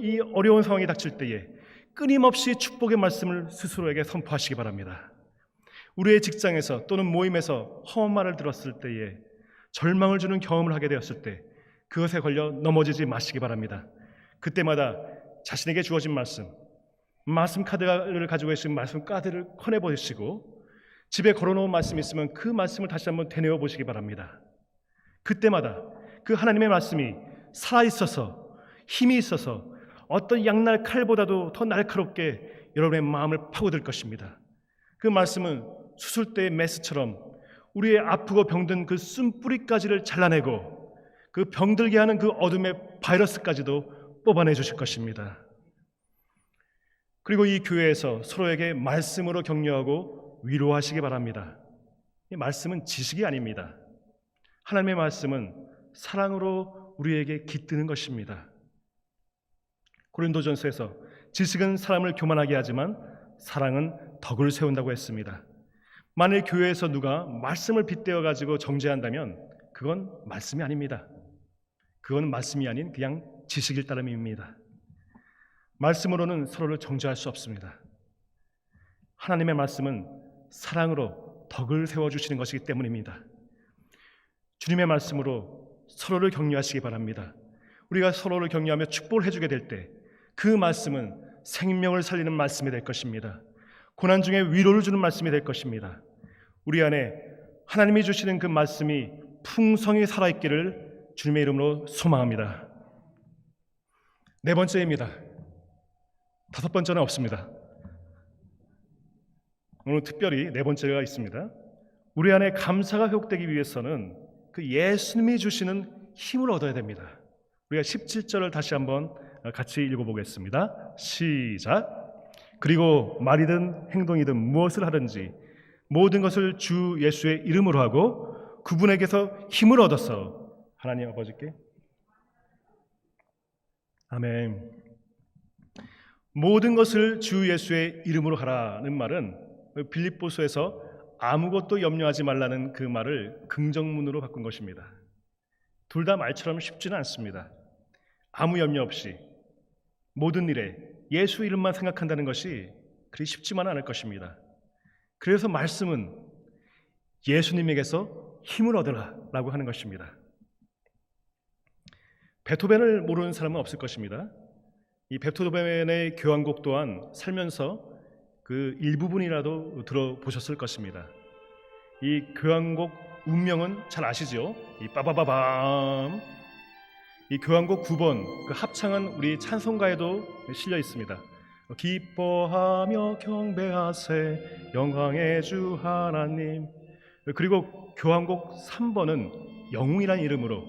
이 어려운 상황이 닥칠 때에 끊임없이 축복의 말씀을 스스로에게 선포하시기 바랍니다. 우리의 직장에서 또는 모임에서 험한 말을 들었을 때에 절망을 주는 경험을 하게 되었을 때 그것에 걸려 넘어지지 마시기 바랍니다. 그때마다 자신에게 주어진 말씀 카드를 가지고 계신 말씀 카드를 꺼내보시고 집에 걸어놓은 말씀이 있으면 그 말씀을 다시 한번 되뇌어 보시기 바랍니다. 그때마다 그 하나님의 말씀이 살아있어서 힘이 있어서 어떤 양날 칼보다도 더 날카롭게 여러분의 마음을 파고들 것입니다. 그 말씀은 수술대의 메스처럼 우리의 아프고 병든 그 쓴뿌리까지를 잘라내고 그 병들게 하는 그 어둠의 바이러스까지도 뽑아내 주실 것입니다. 그리고 이 교회에서 서로에게 말씀으로 격려하고 위로하시기 바랍니다. 이 말씀은 지식이 아닙니다. 하나님의 말씀은 사랑으로 우리에게 깃드는 것입니다. 고린도전서에서 지식은 사람을 교만하게 하지만 사랑은 덕을 세운다고 했습니다. 만일 교회에서 누가 말씀을 빗대어 가지고 정죄한다면 그건 말씀이 아닙니다. 그건 말씀이 아닌 그냥 지식일 따름입니다. 말씀으로는 서로를 정죄할 수 없습니다. 하나님의 말씀은 사랑으로 덕을 세워주시는 것이기 때문입니다. 주님의 말씀으로 서로를 격려하시기 바랍니다. 우리가 서로를 격려하며 축복을 해주게 될 때 그 말씀은 생명을 살리는 말씀이 될 것입니다. 고난 중에 위로를 주는 말씀이 될 것입니다. 우리 안에 하나님이 주시는 그 말씀이 풍성히 살아있기를 주님의 이름으로 소망합니다. 네 번째입니다. 다섯 번째는 없습니다. 오늘 특별히 네 번째가 있습니다. 우리 안에 감사가 회복되기 위해서는 그 예수님이 주시는 힘을 얻어야 됩니다. 우리가 17절을 다시 한번 같이 읽어보겠습니다. 시작. 그리고 말이든 행동이든 무엇을 하든지 모든 것을 주 예수의 이름으로 하고 그분에게서 힘을 얻어서 하나님 아버지께 아멘. 모든 것을 주 예수의 이름으로 하라는 말은 빌립보서에서 아무것도 염려하지 말라는 그 말을 긍정문으로 바꾼 것입니다. 둘 다 말처럼 쉽지는 않습니다. 아무 염려 없이 모든 일에 예수 이름만 생각한다는 것이 그리 쉽지만은 않을 것입니다. 그래서 말씀은 예수님에게서 힘을 얻으라라고 하는 것입니다. 베토벤을 모르는 사람은 없을 것입니다. 이 베토벤의 교향곡 또한 살면서 그 일부분이라도 들어보셨을 것입니다. 이 교향곡 운명은 잘 아시죠? 이 빠바바밤. 이 교향곡 9번 그 합창은 우리 찬송가에도 실려 있습니다. 기뻐하며 경배하세 영광의 주 하나님. 그리고 교향곡 3번은 영웅이라는 이름으로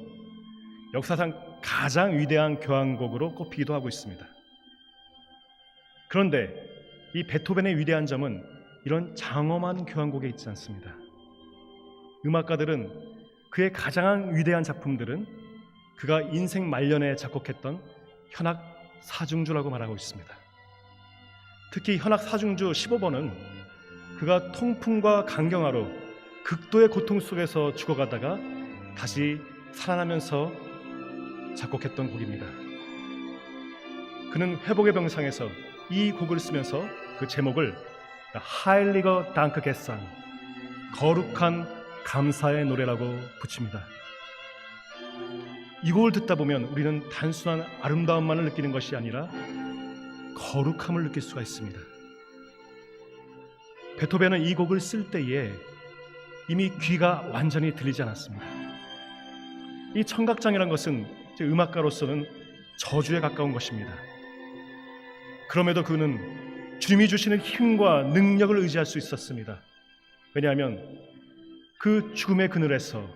역사상 가장 위대한 교향곡으로 꼽히기도 하고 있습니다. 그런데 이 베토벤의 위대한 점은 이런 장엄한 교향곡에 있지 않습니다. 음악가들은 그의 가장 위대한 작품들은 그가 인생 말년에 작곡했던 현악 사중주라고 말하고 있습니다. 특히 현악 사중주 15번은 그가 통풍과 강경화로 극도의 고통 속에서 죽어가다가 다시 살아나면서 작곡했던 곡입니다. 그는 회복의 병상에서 이 곡을 쓰면서 그 제목을 하일리거 당크게상, 거룩한 감사의 노래라고 붙입니다. 이 곡을 듣다 보면 우리는 단순한 아름다움만을 느끼는 것이 아니라 거룩함을 느낄 수가 있습니다. 베토벤은 이 곡을 쓸 때에 이미 귀가 완전히 들리지 않았습니다. 이 청각장애란 것은 음악가로서는 저주에 가까운 것입니다. 그럼에도 그는 주님이 주시는 힘과 능력을 의지할 수 있었습니다. 왜냐하면 그 죽음의 그늘에서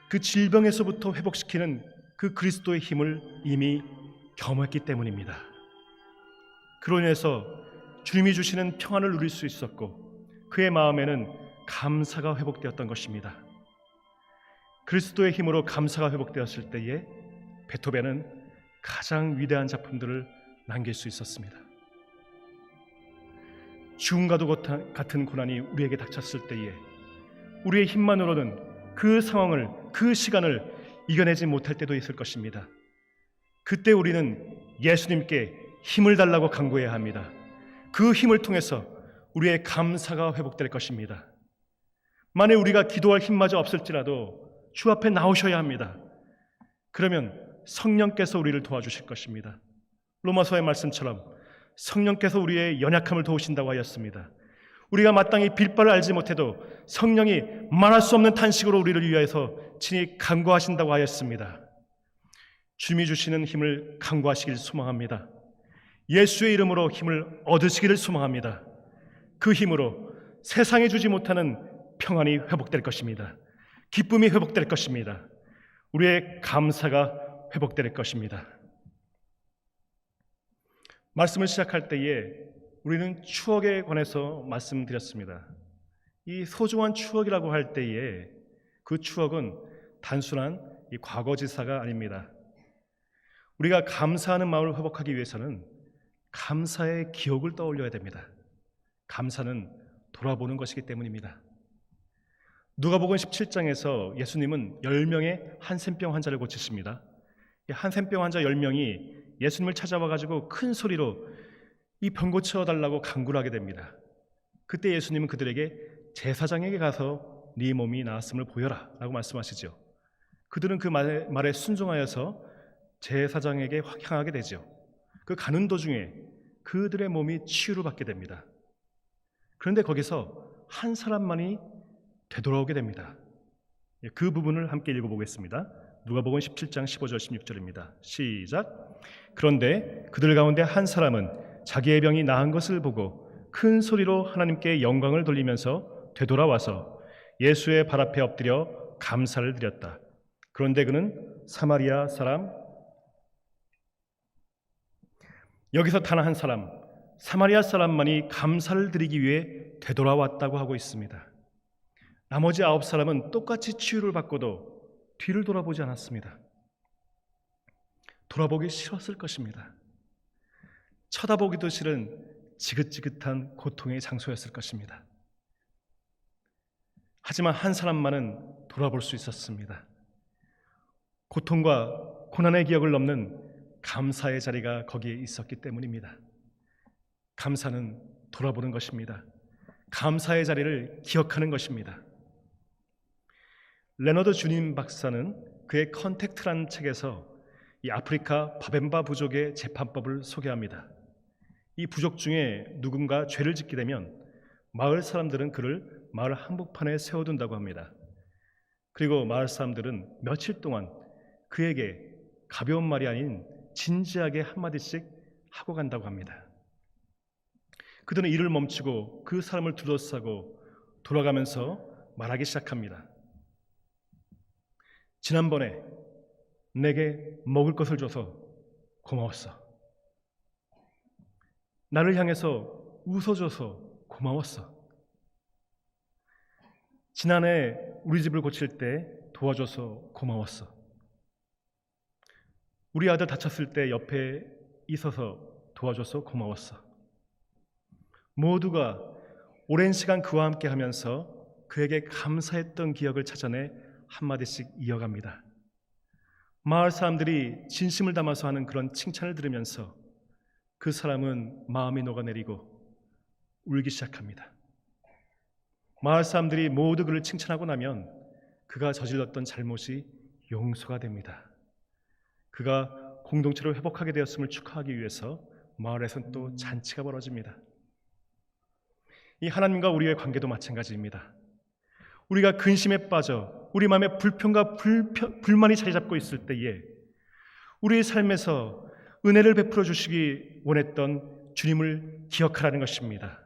그 질병에서부터 회복시키는 그 그리스도의 힘을 이미 경험했기 때문입니다. 그로 인해서 주님이 주시는 평안을 누릴 수 있었고 그의 마음에는 감사가 회복되었던 것입니다. 그리스도의 힘으로 감사가 회복되었을 때에 베토벤은 가장 위대한 작품들을 남길 수 있었습니다. 죽음과도 같은 고난이 우리에게 닥쳤을 때에 우리의 힘만으로는 그 상황을, 그 시간을 이겨내지 못할 때도 있을 것입니다. 그때 우리는 예수님께 힘을 달라고 간구해야 합니다. 그 힘을 통해서 우리의 감사가 회복될 것입니다. 만약 우리가 기도할 힘마저 없을지라도 주 앞에 나오셔야 합니다. 그러면 성령께서 우리를 도와주실 것입니다. 로마서의 말씀처럼 성령께서 우리의 연약함을 도우신다고 하였습니다. 우리가 마땅히 빌 바를 알지 못해도 성령이 말할 수 없는 탄식으로 우리를 위하여서 친히 간구하신다고 하였습니다. 주님이 주시는 힘을 간구하시길 소망합니다. 예수의 이름으로 힘을 얻으시기를 소망합니다. 그 힘으로 세상이 주지 못하는 평안이 회복될 것입니다. 기쁨이 회복될 것입니다. 우리의 감사가 회복될 것입니다. 말씀을 시작할 때에 우리는 추억에 관해서 말씀드렸습니다. 이 소중한 추억이라고 할 때에 그 추억은 단순한 이 과거지사가 아닙니다. 우리가 감사하는 마음을 회복하기 위해서는 감사의 기억을 떠올려야 됩니다. 감사는 돌아보는 것이기 때문입니다. 누가복음 17장에서 예수님은 10명의 한센병 환자를 고치십니다. 이 한센병 환자 10명이 예수님을 찾아와가지고 큰 소리로 이 병 고쳐달라고 간구를 하게 됩니다. 그때 예수님은 그들에게 제사장에게 가서 네 몸이 나았음을 보여라 라고 말씀하시죠. 그들은 그 말에 순종하여서 제사장에게 향하게 되죠. 그 가는 도중에 그들의 몸이 치유를 받게 됩니다. 그런데 거기서 한 사람만이 되돌아오게 됩니다. 그 부분을 함께 읽어보겠습니다. 누가복음 17장 15절 16절입니다. 시작. 그런데 그들 가운데 한 사람은 자기의 병이 나은 것을 보고 큰 소리로 하나님께 영광을 돌리면서 되돌아와서 예수의 발 앞에 엎드려 감사를 드렸다. 그런데 그는 사마리아 사람, 여기서 단 한 사람, 사마리아 사람만이 감사를 드리기 위해 되돌아왔다고 하고 있습니다. 나머지 9사람은 똑같이 치유를 받고도 뒤를 돌아보지 않았습니다. 돌아보기 싫었을 것입니다. 쳐다보기도 싫은 지긋지긋한 고통의 장소였을 것입니다. 하지만 한 사람만은 돌아볼 수 있었습니다. 고통과 고난의 기억을 넘는 감사의 자리가 거기에 있었기 때문입니다. 감사는 돌아보는 것입니다. 감사의 자리를 기억하는 것입니다. 레너드 주님 박사는 그의 컨택트라는 책에서 이 아프리카 바벤바 부족의 재판법을 소개합니다. 이 부족 중에 누군가 죄를 짓게 되면 마을 사람들은 그를 마을 한복판에 세워둔다고 합니다. 그리고 마을 사람들은 며칠 동안 그에게 가벼운 말이 아닌 진지하게 한마디씩 하고 간다고 합니다. 그들은 일을 멈추고 그 사람을 둘러싸고 돌아가면서 말하기 시작합니다. 지난번에 내게 먹을 것을 줘서 고마웠어. 나를 향해서 웃어줘서 고마웠어. 지난해 우리 집을 고칠 때 도와줘서 고마웠어. 우리 아들 다쳤을 때 옆에 있어서 도와줘서 고마웠어. 모두가 오랜 시간 그와 함께 하면서 그에게 감사했던 기억을 찾아내 한마디씩 이어갑니다. 마을 사람들이 진심을 담아서 하는 그런 칭찬을 들으면서 그 사람은 마음이 녹아내리고 울기 시작합니다. 마을 사람들이 모두 그를 칭찬하고 나면 그가 저질렀던 잘못이 용서가 됩니다. 그가 공동체를 회복하게 되었음을 축하하기 위해서 마을에서는 또 잔치가 벌어집니다. 이 하나님과 우리의 관계도 마찬가지입니다. 우리가 근심에 빠져 우리 마음에 불평과 불만이 자리 잡고 있을 때에 우리의 삶에서 은혜를 베풀어 주시기 원했던 주님을 기억하라는 것입니다.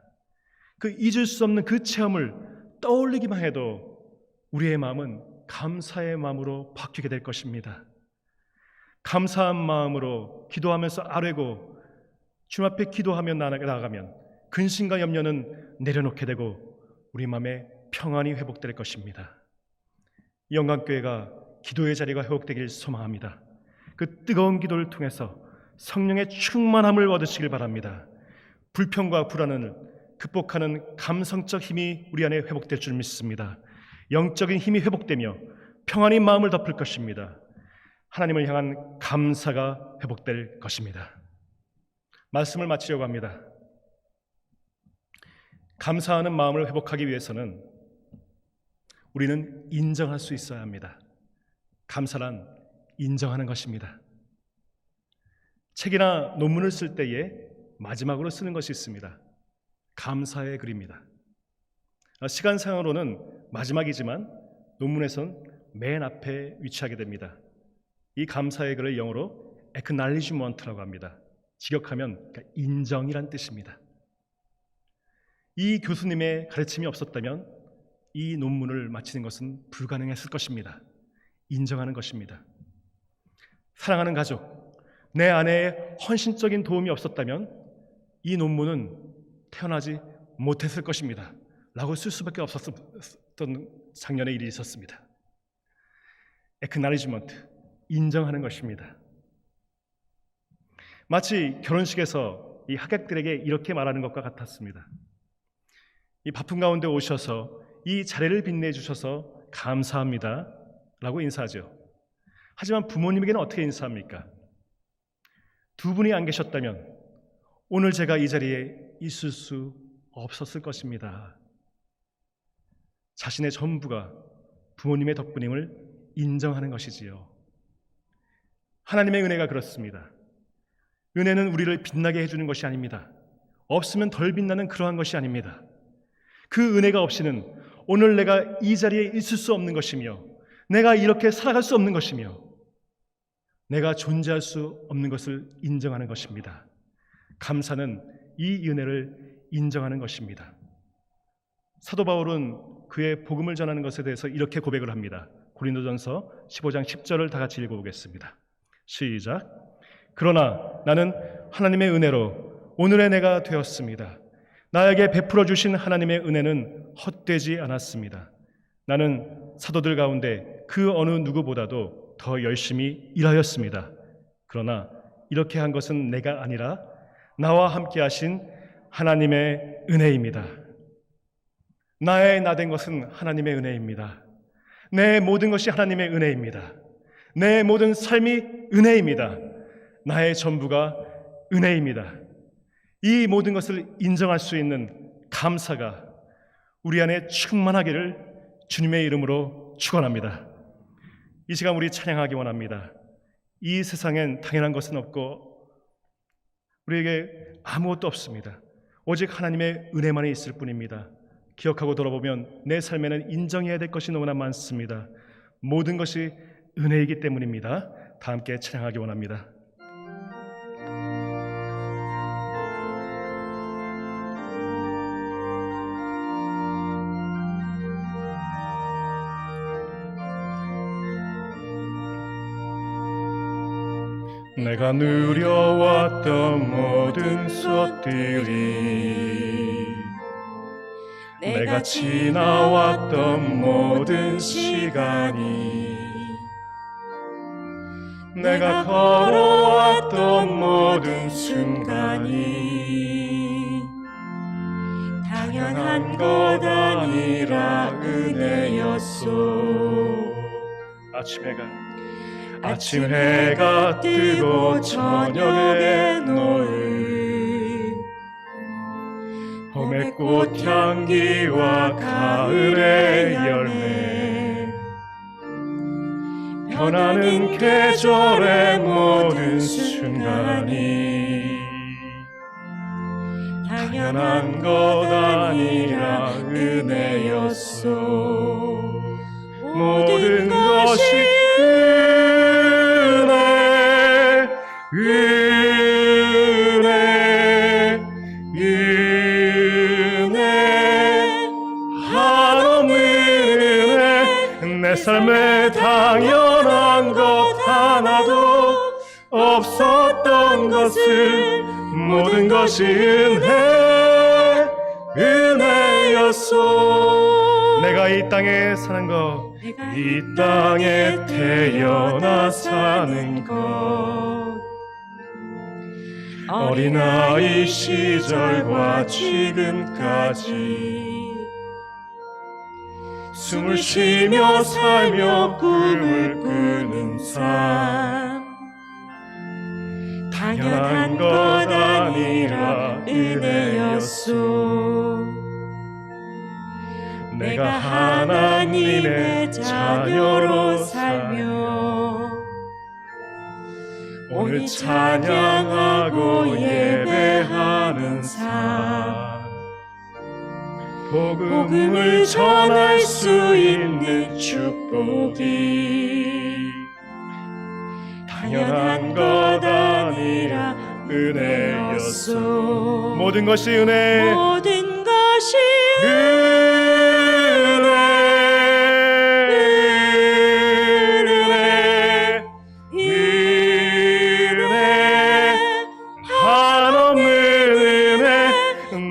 그 잊을 수 없는 그 체험을 떠올리기만 해도 우리의 마음은 감사의 마음으로 바뀌게 될 것입니다. 감사한 마음으로 기도하면서 아뢰고 주님 앞에 기도하며 나아가면 근심과 염려는 내려놓게 되고 우리 마음에 평안이 회복될 것입니다. 영광교회가 기도의 자리가 회복되길 소망합니다. 그 뜨거운 기도를 통해서 성령의 충만함을 얻으시길 바랍니다. 불평과 불안을 극복하는 감성적 힘이 우리 안에 회복될 줄 믿습니다. 영적인 힘이 회복되며 평안이 마음을 덮을 것입니다. 하나님을 향한 감사가 회복될 것입니다. 말씀을 마치려고 합니다. 감사하는 마음을 회복하기 위해서는 우리는 인정할 수 있어야 합니다. 감사란 인정하는 것입니다. 책이나 논문을 쓸 때에 마지막으로 쓰는 것이 있습니다. 감사의 글입니다. 시간상으로는 마지막이지만 논문에선 맨 앞에 위치하게 됩니다. 이 감사의 글을 영어로 acknowledgement라고 합니다. 직역하면 인정이란 뜻입니다. 이 교수님의 가르침이 없었다면 이 논문을 마치는 것은 불가능했을 것입니다. 인정하는 것입니다. 사랑하는 가족, 내 아내의 헌신적인 도움이 없었다면 이 논문은 태어나지 못했을 것입니다. 라고 쓸 수밖에 없었던 작년의 일이 있었습니다. acknowledgement, 인정하는 것입니다. 마치 결혼식에서 이 하객들에게 이렇게 말하는 것과 같았습니다. 이 바쁜 가운데 오셔서 이 자리를 빛내주셔서 감사합니다 라고 인사하죠. 하지만 부모님에게는 어떻게 인사합니까? 두 분이 안 계셨다면 오늘 제가 이 자리에 있을 수 없었을 것입니다. 자신의 전부가 부모님의 덕분임을 인정하는 것이지요. 하나님의 은혜가 그렇습니다. 은혜는 우리를 빛나게 해주는 것이 아닙니다. 없으면 덜 빛나는 그러한 것이 아닙니다. 그 은혜가 없이는 오늘 내가 이 자리에 있을 수 없는 것이며 내가 이렇게 살아갈 수 없는 것이며 내가 존재할 수 없는 것을 인정하는 것입니다. 감사는 이 은혜를 인정하는 것입니다. 사도 바울은 그의 복음을 전하는 것에 대해서 이렇게 고백을 합니다. 고린도전서 15장 10절을 다 같이 읽어보겠습니다. 시작. 그러나 나는 하나님의 은혜로 오늘의 내가 되었습니다. 나에게 베풀어 주신 하나님의 은혜는 헛되지 않았습니다. 나는 사도들 가운데 그 어느 누구보다도 더 열심히 일하였습니다. 그러나 이렇게 한 것은 내가 아니라 나와 함께 하신 하나님의 은혜입니다. 나의 나 된 것은 하나님의 은혜입니다. 내 모든 것이 하나님의 은혜입니다. 내 모든 삶이 은혜입니다. 나의 전부가 은혜입니다. 이 모든 것을 인정할 수 있는 감사가 우리 안에 충만하기를 주님의 이름으로 축원합니다. 이 시간 우리 찬양하기 원합니다. 이 세상엔 당연한 것은 없고 우리에게 아무것도 없습니다. 오직 하나님의 은혜만이 있을 뿐입니다. 기억하고 돌아보면 내 삶에는 인정해야 될 것이 너무나 많습니다. 모든 것이 은혜이기 때문입니다. 다 함께 찬양하기 원합니다. 내가 누려왔던 모든 것들이 내가 지나왔던 모든 시간이 내가 걸어왔던 모든 순간이 당연한 것 아니라 은혜였소. 아침 해가 뜨고 저녁에 노을 봄의 꽃향기와 가을의 열매 변하는 계절의 모든 순간이 당연한 것 아니라 은혜였소. 모든 것이 은혜 한없는 은혜 내 삶에 당연한 것 하나도 없었던 것을 모든 것이 은혜였소. 내가 이 땅에 사는 것 이 땅에 태어나 사는 것 어린아이 시절과 지금까지 숨을 쉬며 살며 꿈을 꾸는 삶 당연한 것 아니라 은혜였소. 내가 하나님의 자녀로 살며 오늘 찬양하고 예배하는 삶 복음을 전할 수 있는 축복이 당연한 것 아니라 은혜였소. 모든 것이 은혜 모든 것이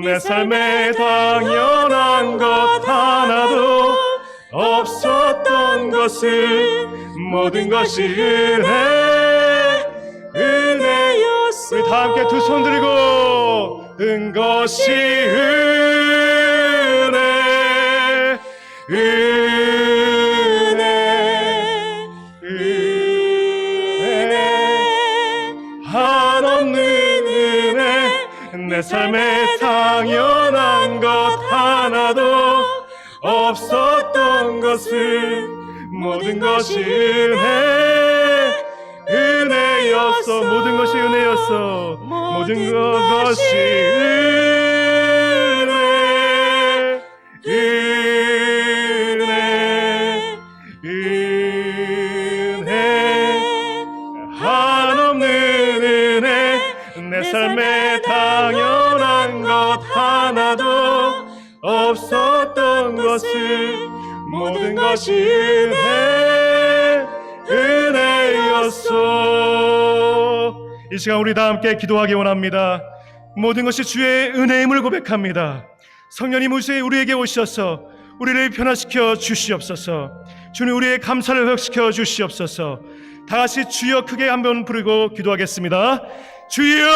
내 삶에 당연한 것 하나도 없었던 것을 모든 것이 은혜였어. 우리 다 함께 두 손 들고 모든 것이 은혜 한없는 은혜 내 삶에 당연한 것 하나도 없었던 것을 모든 것이 은혜였어. 모든 것이 은혜였어. 모든 것이 은혜 한없는 은혜 내 삶에 당연한 것 하나도 없었던 것을 모든 것이 은혜였소. 이 시간 우리 다 함께 기도하기 원합니다. 모든 것이 주의 은혜임을 고백합니다. 성령님 우리에게 오셔서 우리를 변화시켜 주시옵소서. 주님 우리의 감사를 회복시켜 주시옵소서. 다 같이 주여 크게 한번 부르고 기도하겠습니다. 주여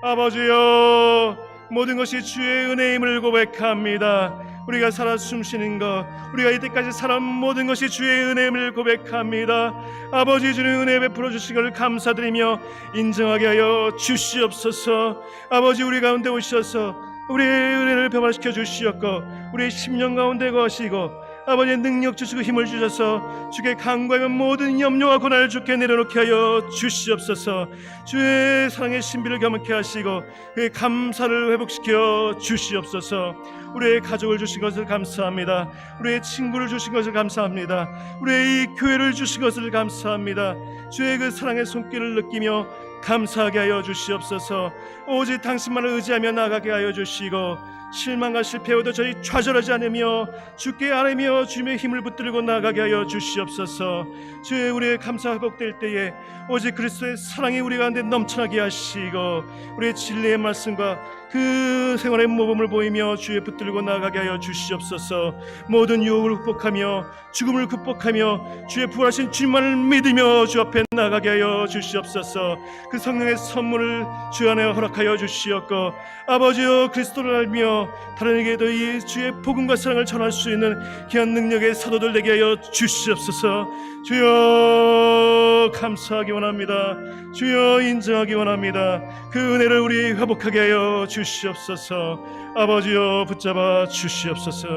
아버지여 모든 것이 주의 은혜임을 고백합니다. 우리가 살아 숨쉬는 것 우리가 이때까지 살아온 모든 것이 주의 은혜임을 고백합니다. 아버지 주님 은혜 베풀어 주시기를 감사드리며 인정하게 하여 주시옵소서. 아버지 우리 가운데 오셔서 우리의 은혜를 변화시켜 주시옵고 우리의 심령 가운데 거하시고 아버지의 능력 주시고 힘을 주셔서 주께 간구하면 모든 염려와 고난을 주께 내려놓게 하여 주시옵소서. 주의 사랑의 신비를 경험케 하시고 그의 감사를 회복시켜 주시옵소서. 우리의 가족을 주신 것을 감사합니다. 우리의 친구를 주신 것을 감사합니다. 우리의 이 교회를 주신 것을 감사합니다. 주의 그 사랑의 손길을 느끼며 감사하게 하여 주시옵소서. 오직 당신만을 의지하며 나가게 하여 주시고 실망과 실패에도 저희 좌절하지 않으며 주께 아뢰며 주님의 힘을 붙들고 나가게 하여 주시옵소서. 주의 우리의 감사 회복될 때에 오직 그리스도의 사랑이 우리 가운데 넘쳐나게 하시고 우리의 진리의 말씀과 그 생활의 모범을 보이며 주의 붙들고 나가게 하여 주시옵소서. 모든 유혹을 극복하며 죽음을 극복하며 주의 부활하신 주님만을 믿으며 주 앞에 나가게 하여 주시옵소서. 그 성령의 선물을 주 안에 허락하여 주시옵고 아버지여 그리스도를 알며 다른 에게도 이 주의 복음과 사랑을 전할 수 있는 귀한 능력의 사도들 되게 하여 주시옵소서. 주여 감사하기 원합니다. 주여 인정하기 원합니다. 그 은혜를 우리 회복하게 하여 주시옵소서. 아버지여 붙잡아 주시옵소서.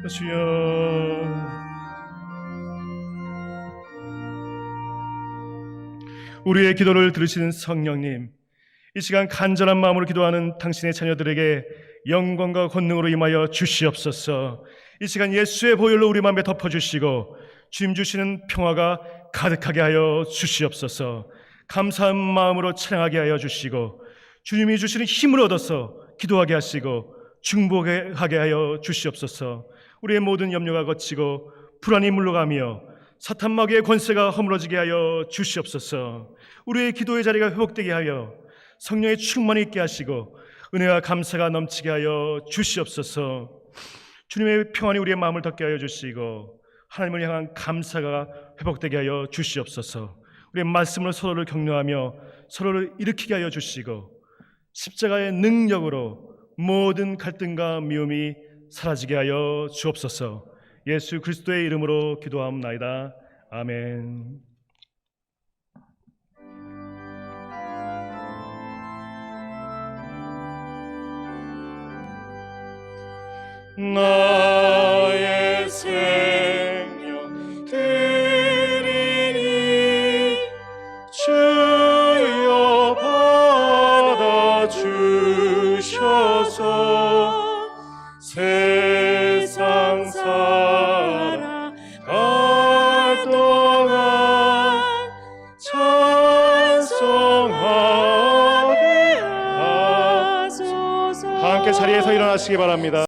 주여 우리의 기도를 들으시는 성령님, 이 시간 간절한 마음으로 기도하는 당신의 자녀들에게 영광과 권능으로 임하여 주시옵소서. 이 시간 예수의 보혈로 우리 마음에 덮어주시고 주님 주시는 평화가 가득하게 하여 주시옵소서. 감사한 마음으로 찬양하게 하여 주시고 주님이 주시는 힘을 얻어서 기도하게 하시고 중보하게 하여 주시옵소서. 우리의 모든 염려가 걷히고 불안이 물러가며 사탄 마귀의 권세가 허물어지게 하여 주시옵소서. 우리의 기도의 자리가 회복되게 하여 성령의 충만이 있게 하시고 은혜와 감사가 넘치게 하여 주시옵소서. 주님의 평안이 우리의 마음을 덮게 하여 주시고 하나님을 향한 감사가 회복되게 하여 주시옵소서. 우리의 말씀으로 서로를 격려하며 서로를 일으키게 하여 주시고 십자가의 능력으로 모든 갈등과 미움이 사라지게 하여 주옵소서. 예수 그리스도의 이름으로 기도하옵나이다. 아멘. 나의 생명 드리니 주여 받아주셔서 세상 살아갈 동안 찬송하게 하소서. 다 함께 자리에서 일어나시기 바랍니다.